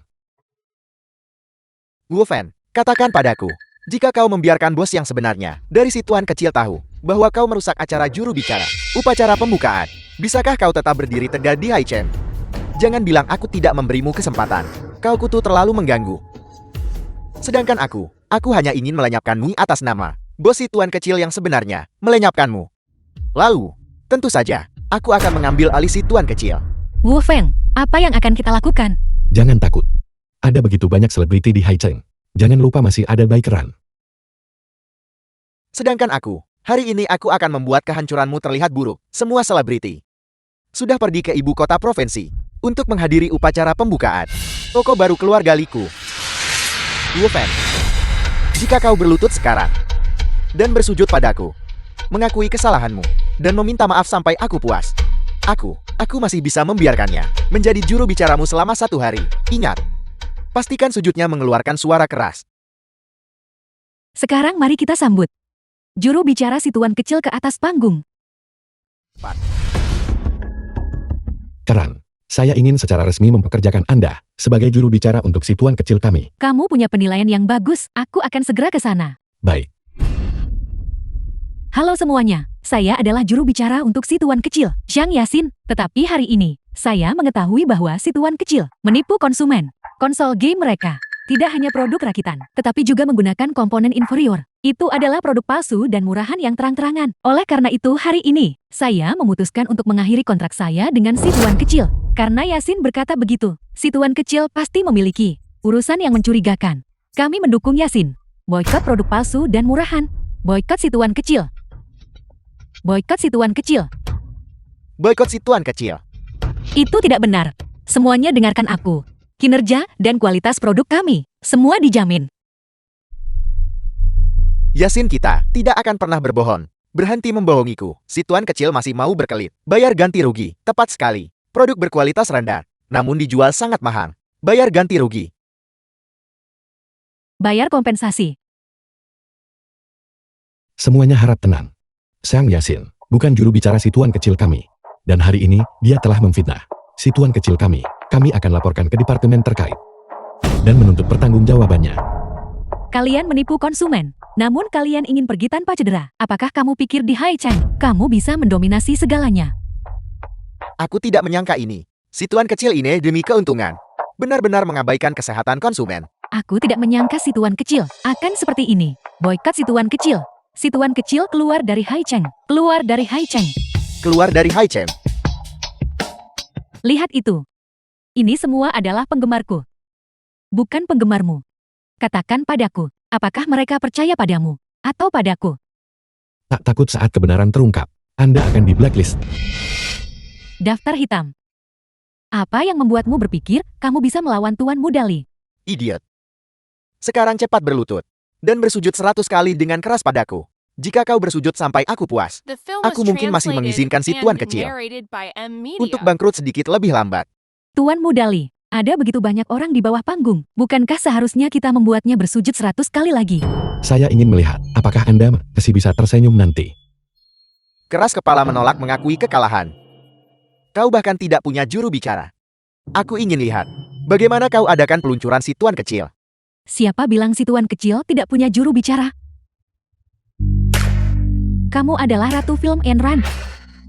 Wu Fan, katakan padaku, jika kau membiarkan bos yang sebenarnya dari si tuan kecil tahu bahwa kau merusak acara juru bicara, upacara pembukaan, bisakah kau tetap berdiri tegak di Haicheng? Jangan bilang aku tidak memberimu kesempatan. Kau kutu terlalu mengganggu. Sedangkan aku hanya ingin melenyapkanmu atas nama bos si tuan kecil yang sebenarnya melenyapkanmu. Lalu, tentu saja, aku akan mengambil alih si tuan kecil. Wu Feng, apa yang akan kita lakukan? Jangan takut. Ada begitu banyak selebriti di Haicheng. Jangan lupa masih ada Baikeran. Sedangkan aku, hari ini aku akan membuat kehancuranmu terlihat buruk. Semua selebriti sudah pergi ke ibu kota provinsi untuk menghadiri upacara pembukaan toko baru keluarga Liku. Wu Fan, jika kau berlutut sekarang dan bersujud padaku, mengakui kesalahanmu, dan meminta maaf sampai aku puas, aku masih bisa membiarkannya menjadi juru bicaramu selama 1 hari. Ingat, pastikan sujudnya mengeluarkan suara keras. Sekarang mari kita sambut juru bicara si tuan kecil ke atas panggung. Keran, saya ingin secara resmi mempekerjakan Anda sebagai juru bicara untuk si tuan kecil kami. Kamu punya penilaian yang bagus, aku akan segera ke sana. Baik. Halo semuanya, saya adalah juru bicara untuk si tuan kecil, Xiang Yasin. Tetapi hari ini, saya mengetahui bahwa si tuan kecil menipu konsumen. Konsol game mereka tidak hanya produk rakitan, tetapi juga menggunakan komponen inferior. Itu adalah produk palsu dan murahan yang terang-terangan. Oleh karena itu hari ini, saya memutuskan untuk mengakhiri kontrak saya dengan si tuan kecil. Karena Yasin berkata begitu, si tuan kecil pasti memiliki urusan yang mencurigakan. Kami mendukung Yasin. Boykot produk palsu dan murahan. Boykot si tuan kecil. Boykot si tuan kecil. Boykot si tuan kecil. Itu tidak benar. Semuanya dengarkan aku. Kinerja dan kualitas produk kami, semua dijamin. Yasin kita tidak akan pernah berbohong. Berhenti membohongiku. Si tuan kecil masih mau berkelit. Bayar ganti rugi. Tepat sekali. Produk berkualitas rendah, namun dijual sangat mahal. Bayar ganti rugi. Bayar kompensasi. Semuanya harap tenang. Xiang Yasin bukan juru bicara si tuan kecil kami. Dan hari ini, dia telah memfitnah si tuan kecil kami akan laporkan ke departemen terkait dan menuntut pertanggungjawabannya. Kalian menipu konsumen, namun kalian ingin pergi tanpa cedera. Apakah kamu pikir di Hai Cheng, kamu bisa mendominasi segalanya? Aku tidak menyangka ini. Si tuan kecil ini demi keuntungan. Benar-benar mengabaikan kesehatan konsumen. Aku tidak menyangka si tuan kecil akan seperti ini. Boykot si tuan kecil. Si tuan kecil keluar dari Hai Cheng. Keluar dari Hai Cheng. Keluar dari Hai Cheng. Lihat itu. Ini semua adalah penggemarku. Bukan penggemarmu. Katakan padaku, apakah mereka percaya padamu atau padaku? Tak takut saat kebenaran terungkap, Anda akan di blacklist. Daftar hitam. Apa yang membuatmu berpikir kamu bisa melawan Tuan Mudali? Idiot. Sekarang cepat berlutut. Dan bersujud 100 kali dengan keras padaku. Jika kau bersujud sampai aku puas. The film was Aku mungkin masih translated mengizinkan si tuan and kecil narrated by M Media. untuk bangkrut sedikit lebih lambat. Tuan Mudali, ada begitu banyak orang di bawah panggung. Bukankah seharusnya kita membuatnya bersujud 100 kali lagi? Saya ingin melihat apakah Anda masih bisa tersenyum nanti. Keras kepala menolak mengakui kekalahan. Kau bahkan tidak punya juru bicara. Aku ingin lihat. Bagaimana kau adakan peluncuran si tuan kecil? Siapa bilang si tuan kecil tidak punya juru bicara? Kamu adalah Ratu Film Enran.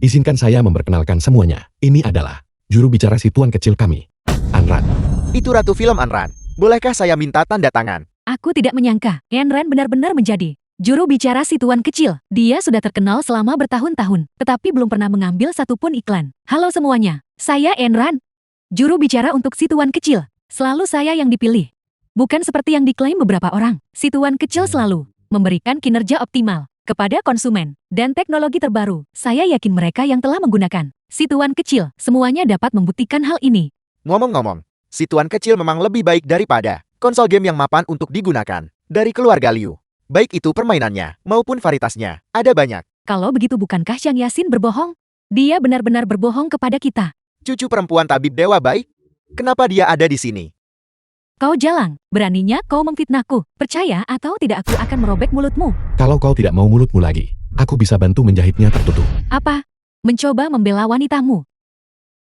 Izinkan saya memperkenalkan semuanya. Ini adalah juru bicara si tuan kecil kami, Anran. Itu Ratu Film Anran. Bolehkah saya minta tanda tangan? Aku tidak menyangka Enran benar-benar menjadi juru bicara si tuan kecil. Dia sudah terkenal selama bertahun-tahun, tetapi belum pernah mengambil satupun iklan. Halo semuanya, saya Enran. Juru bicara untuk si tuan kecil. Selalu saya yang dipilih. Bukan seperti yang diklaim beberapa orang. Si tuan kecil selalu memberikan kinerja optimal kepada konsumen dan teknologi terbaru. Saya yakin mereka yang telah menggunakan si tuan kecil semuanya dapat membuktikan hal ini. Ngomong-ngomong, si tuan kecil memang lebih baik daripada konsol game yang mapan untuk digunakan dari keluarga Liu. Baik itu permainannya maupun varietasnya. Ada banyak. Kalau begitu bukankah Xiang Yasin berbohong? Dia benar-benar berbohong kepada kita. Cucu perempuan tabib dewa baik? Kenapa dia ada di sini? Kau jalang, beraninya kau memfitnahku. Percaya atau tidak aku akan merobek mulutmu. Kalau kau tidak mau mulutmu lagi, aku bisa bantu menjahitnya tertutup. Apa? Mencoba membela wanitamu?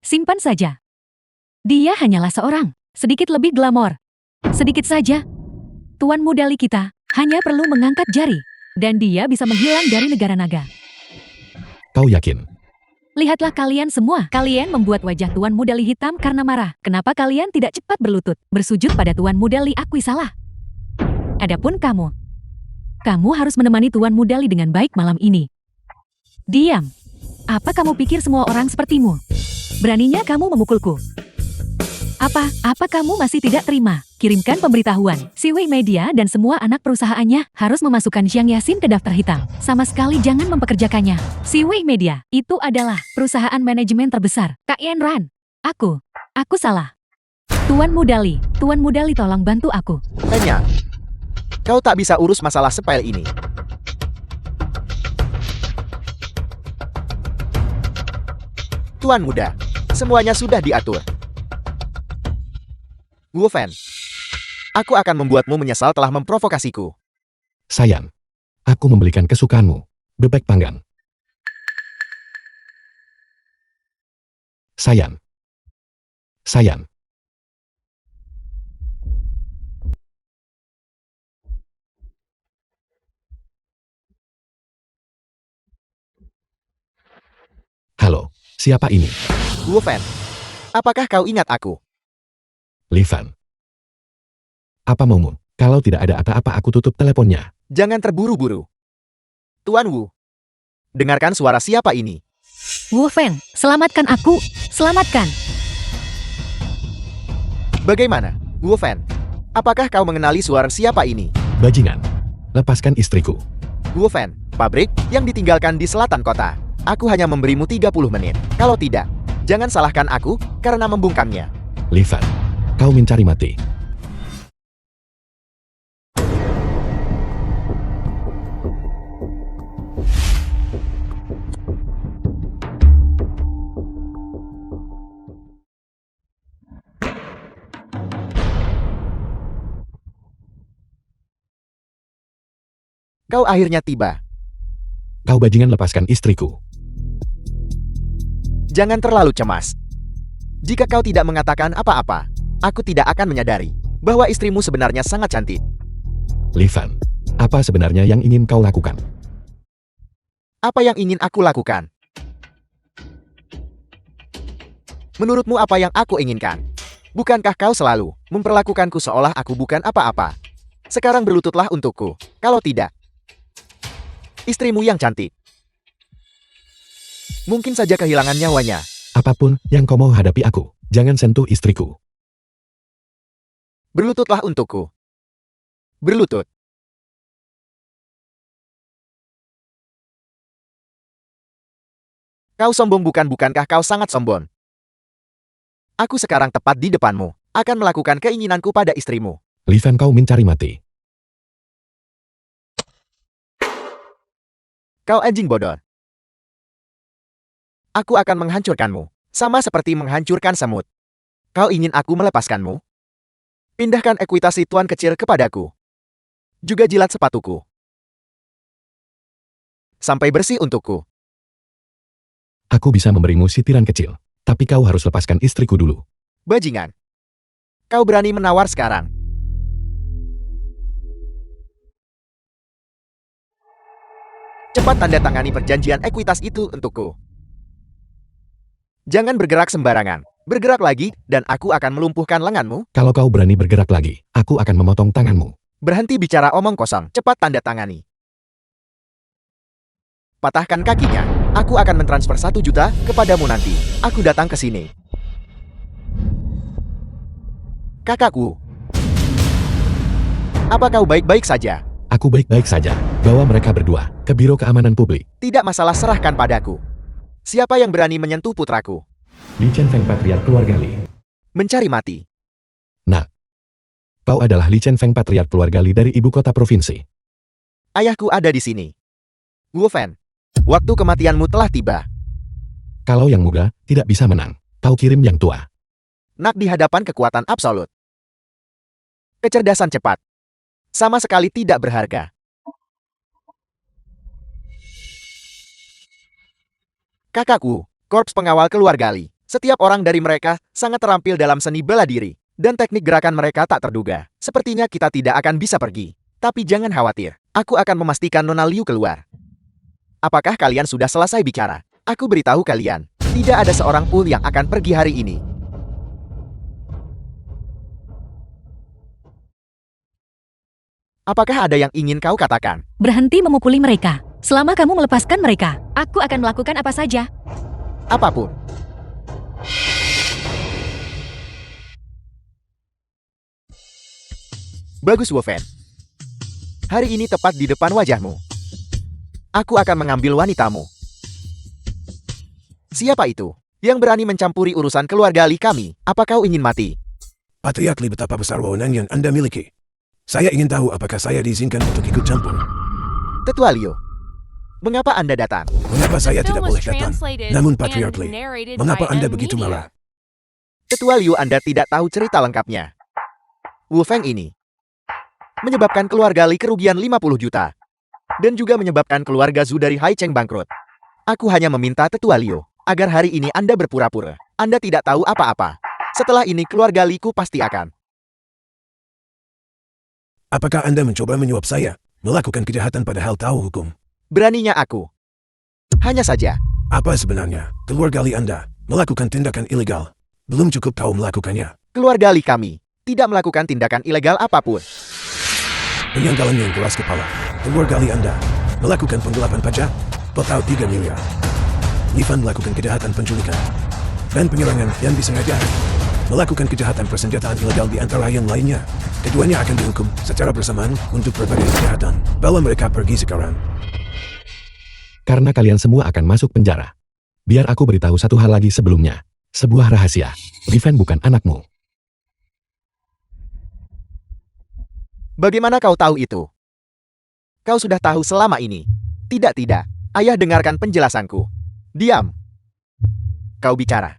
Simpan saja. Dia hanyalah seorang, sedikit lebih glamor. Sedikit saja. Tuan Mudali kita hanya perlu mengangkat jari, dan dia bisa menghilang dari negara naga. Kau yakin? Lihatlah kalian semua. Kalian membuat wajah Tuan Mudali hitam karena marah. Kenapa kalian tidak cepat berlutut, bersujud pada Tuan Mudali? Akui salah. Adapun kamu harus menemani Tuan Mudali dengan baik malam ini. Diam. Apa kamu pikir semua orang sepertimu? Beraninya kamu memukulku. Apa kamu masih tidak terima? Kirimkan pemberitahuan. Siwei Media dan semua anak perusahaannya harus memasukkan Xiang Yasin ke daftar hitam. Sama sekali jangan mempekerjakannya. Siwei Media, itu adalah perusahaan manajemen terbesar. Kak Enran. Aku salah. Tuan Mudali tolong bantu aku. Tanya. Kau tak bisa urus masalah sepele ini. Tuan muda, semuanya sudah diatur. Wu Fan, aku akan membuatmu menyesal telah memprovokasiku. Sayang, aku membelikan kesukaanmu, bebek panggang. Sayang. Halo, siapa ini? Wu Fan, apakah kau ingat aku? Li Fan. Apa maumu? Kalau tidak ada apa-apa aku tutup teleponnya. Jangan terburu-buru. Tuan Wu, dengarkan suara siapa ini? Wu Feng, selamatkan aku. Selamatkan. Bagaimana, Wu Fan? Apakah kau mengenali suara siapa ini? Bajingan, lepaskan istriku. Wu Fan, pabrik yang ditinggalkan di selatan kota. Aku hanya memberimu 30 menit. Kalau tidak, jangan salahkan aku karena membungkamnya. Li Fan, kau mencari mati. Kau akhirnya tiba. Kau bajingan lepaskan istriku. Jangan terlalu cemas. Jika kau tidak mengatakan apa-apa, aku tidak akan menyadari bahwa istrimu sebenarnya sangat cantik. Li Fan, apa sebenarnya yang ingin kau lakukan? Apa yang ingin aku lakukan? Menurutmu apa yang aku inginkan? Bukankah kau selalu memperlakukanku seolah aku bukan apa-apa? Sekarang berlututlah untukku. Kalau tidak, istrimu yang cantik mungkin saja kehilangan nyawanya. Apapun yang kau mau hadapi aku, jangan sentuh istriku. Berlututlah untukku. Berlutut. Kau sombong bukankah kau sangat sombong? Aku sekarang tepat di depanmu, akan melakukan keinginanku pada istrimu. Li Fan, kau mencari mati. Kau anjing bodoh. Aku akan menghancurkanmu, sama seperti menghancurkan semut. Kau ingin aku melepaskanmu? Pindahkan ekuitasi tuan kecil kepadaku. Juga jilat sepatuku. Sampai bersih untukku. Aku bisa memberimu sitiran kecil, tapi kau harus lepaskan istriku dulu. Bajingan. Kau berani menawar sekarang. Cepat tanda tangani perjanjian ekuitas itu untukku. Jangan bergerak sembarangan. Bergerak lagi, dan aku akan melumpuhkan lenganmu. Kalau kau berani bergerak lagi, aku akan memotong tanganmu. Berhenti bicara omong kosong. Cepat tanda tangani. Patahkan kakinya. Aku akan mentransfer 1 juta kepadamu nanti. Aku datang ke sini. Kakakku. Apa kau baik-baik saja? Aku baik-baik saja. Bawa mereka berdua ke Biro Keamanan Publik. Tidak masalah, serahkan padaku. Siapa yang berani menyentuh putraku? Li Chen Feng, patriark keluarga Li. Mencari mati. Nah, kau adalah Li Chen Feng, patriark keluarga Li dari ibu kota provinsi. Ayahku ada di sini. Wu Fan, waktu kematianmu telah tiba. Kalau yang muda tidak bisa menang, kau kirim yang tua. Nak di hadapan kekuatan absolut. Kecerdasan cepat. Sama sekali tidak berharga. Kakakku, korps pengawal keluarga Li. Setiap orang dari mereka sangat terampil dalam seni bela diri, dan teknik gerakan mereka tak terduga. Sepertinya kita tidak akan bisa pergi. Tapi jangan khawatir, aku akan memastikan Nona Liu keluar. Apakah kalian sudah selesai bicara? Aku beritahu kalian, tidak ada seorang pun yang akan pergi hari ini. Apakah ada yang ingin kau katakan? Berhenti memukuli mereka. Selama kamu melepaskan mereka, aku akan melakukan apa saja. Apapun. Bagus, Wu Fan. Hari ini tepat di depan wajahmu. Aku akan mengambil wanitamu. Siapa itu yang berani mencampuri urusan keluarga Li kami? Apa kau ingin mati? Patriark Li, betapa besar wewenang yang Anda miliki. Saya ingin tahu apakah saya diizinkan untuk ikut campur. Tetua Liu, mengapa Anda datang? Mengapa The saya film tidak was boleh datang? translated Namun and Patriark Li, narrated mengapa by Anda N begitu Media. marah? Tetua Liu, Anda tidak tahu cerita lengkapnya. Wu Feng ini menyebabkan keluarga Li kerugian 50 juta. Dan juga menyebabkan keluarga Zhu dari Hai Cheng bangkrut. Aku hanya meminta Tetua Liu agar hari ini Anda berpura-pura. Anda tidak tahu apa-apa. Setelah ini keluarga Li-ku pasti akan. Apakah Anda mencoba menyuap saya, melakukan kejahatan padahal tahu hukum? Beraninya aku. Hanya saja. Apa sebenarnya keluarga Li Anda melakukan tindakan ilegal? Belum cukup kau melakukannya. Keluarga Li kami tidak melakukan tindakan ilegal apapun. Penyanggalan yang keras kepala. Keluarga Li Anda melakukan penggelapan pajak, total 3 miliar. Li Fan melakukan kejahatan penculikan dan penyerangan yang disengaja. Melakukan kejahatan persenjataan ilegal di antara yang lainnya. Keduanya akan dihukum secara bersamaan untuk berbagai kejahatan. Bawa mereka pergi sekarang. Karena kalian semua akan masuk penjara. Biar aku beritahu satu hal lagi sebelumnya. Sebuah rahasia. Li Fan bukan anakmu. Bagaimana kau tahu itu? Kau sudah tahu selama ini. Tidak. Ayah, dengarkan penjelasanku. Diam. Kau bicara.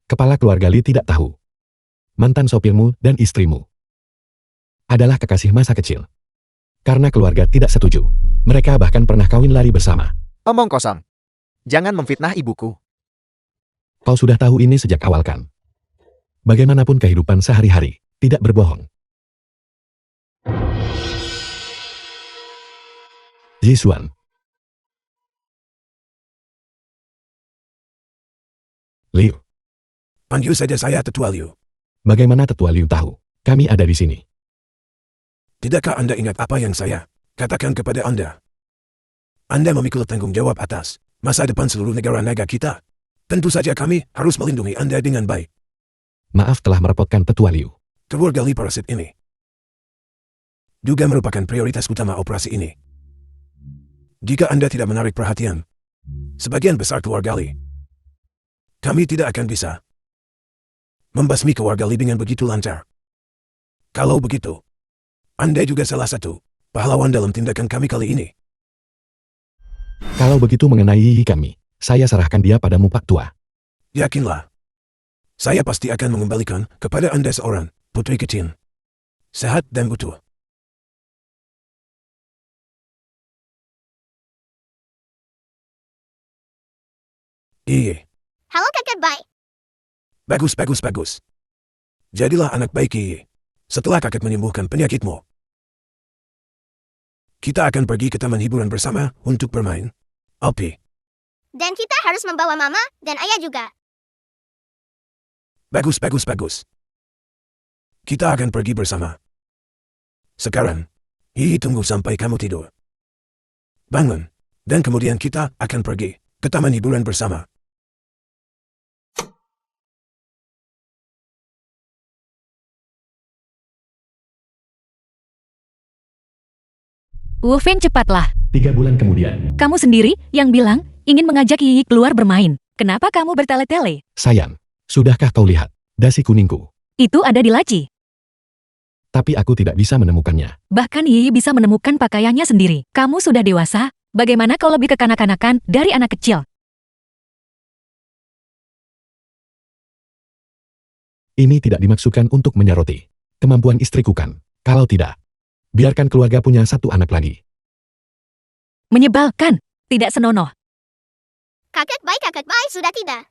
Kepala keluarga Li tidak tahu. Mantan sopirmu dan istrimu adalah kekasih masa kecil. Karena keluarga tidak setuju, mereka bahkan pernah kawin lari bersama. Omong kosong. Jangan memfitnah ibuku. Kau sudah tahu ini sejak awal kan? Bagaimanapun kehidupan sehari-hari, tidak berbohong. Zixuan. Liu, Panggil saja saya Tetua Liu. bagaimana Tetua Liu tahu? Kami ada di sini. Tidakkah Anda ingat apa yang saya katakan kepada Anda? Anda memikul tanggung jawab atas masa depan seluruh negara naga kita. Tentu saja kami harus melindungi Anda dengan baik. Maaf telah merepotkan Tetua Liu. Keluarga Li parasit ini juga merupakan prioritas utama operasi ini. Jika Anda tidak menarik perhatian sebagian besar keluarga Li, kami tidak akan bisa membasmi keluarga Li dengan begitu lancar. Kalau begitu, Anda juga salah satu pahlawan dalam tindakan kami kali ini. Kalau begitu mengenai Yi kami, saya serahkan dia padamu Pak Tua. Yakinlah, saya pasti akan mengembalikan kepada Anda seorang putri kecil, sehat dan utuh. Iya, Halo kakak baik. bagus, bagus, bagus. Jadilah anak baik Iya. Setelah kakek menyembuhkan penyakitmu, kita akan pergi ke taman hiburan bersama untuk bermain. Alpi, Dan kita harus membawa mama dan ayah juga. bagus, bagus, bagus. Kita akan pergi bersama. Sekarang, Iyi tunggu sampai kamu tidur. Bangun, dan kemudian kita akan pergi ke taman hiburan bersama. Wu Feng, cepatlah. 3 bulan kemudian, Kamu sendiri yang bilang ingin mengajak Yi keluar bermain. Kenapa kamu bertele-tele? sayang, sudahkah kau lihat dasi kuningku? Itu ada di laci. Tapi aku tidak bisa menemukannya. Bahkan Yi bisa menemukan pakaiannya sendiri. Kamu sudah dewasa, bagaimana kau lebih kekanak-kanakan dari anak kecil? Ini tidak dimaksudkan untuk menyoroti kemampuan istriku kan? Kalau tidak, biarkan keluarga punya 1 anak lagi. Menyebalkan, tidak senonoh. Kakak baik sudah tidak.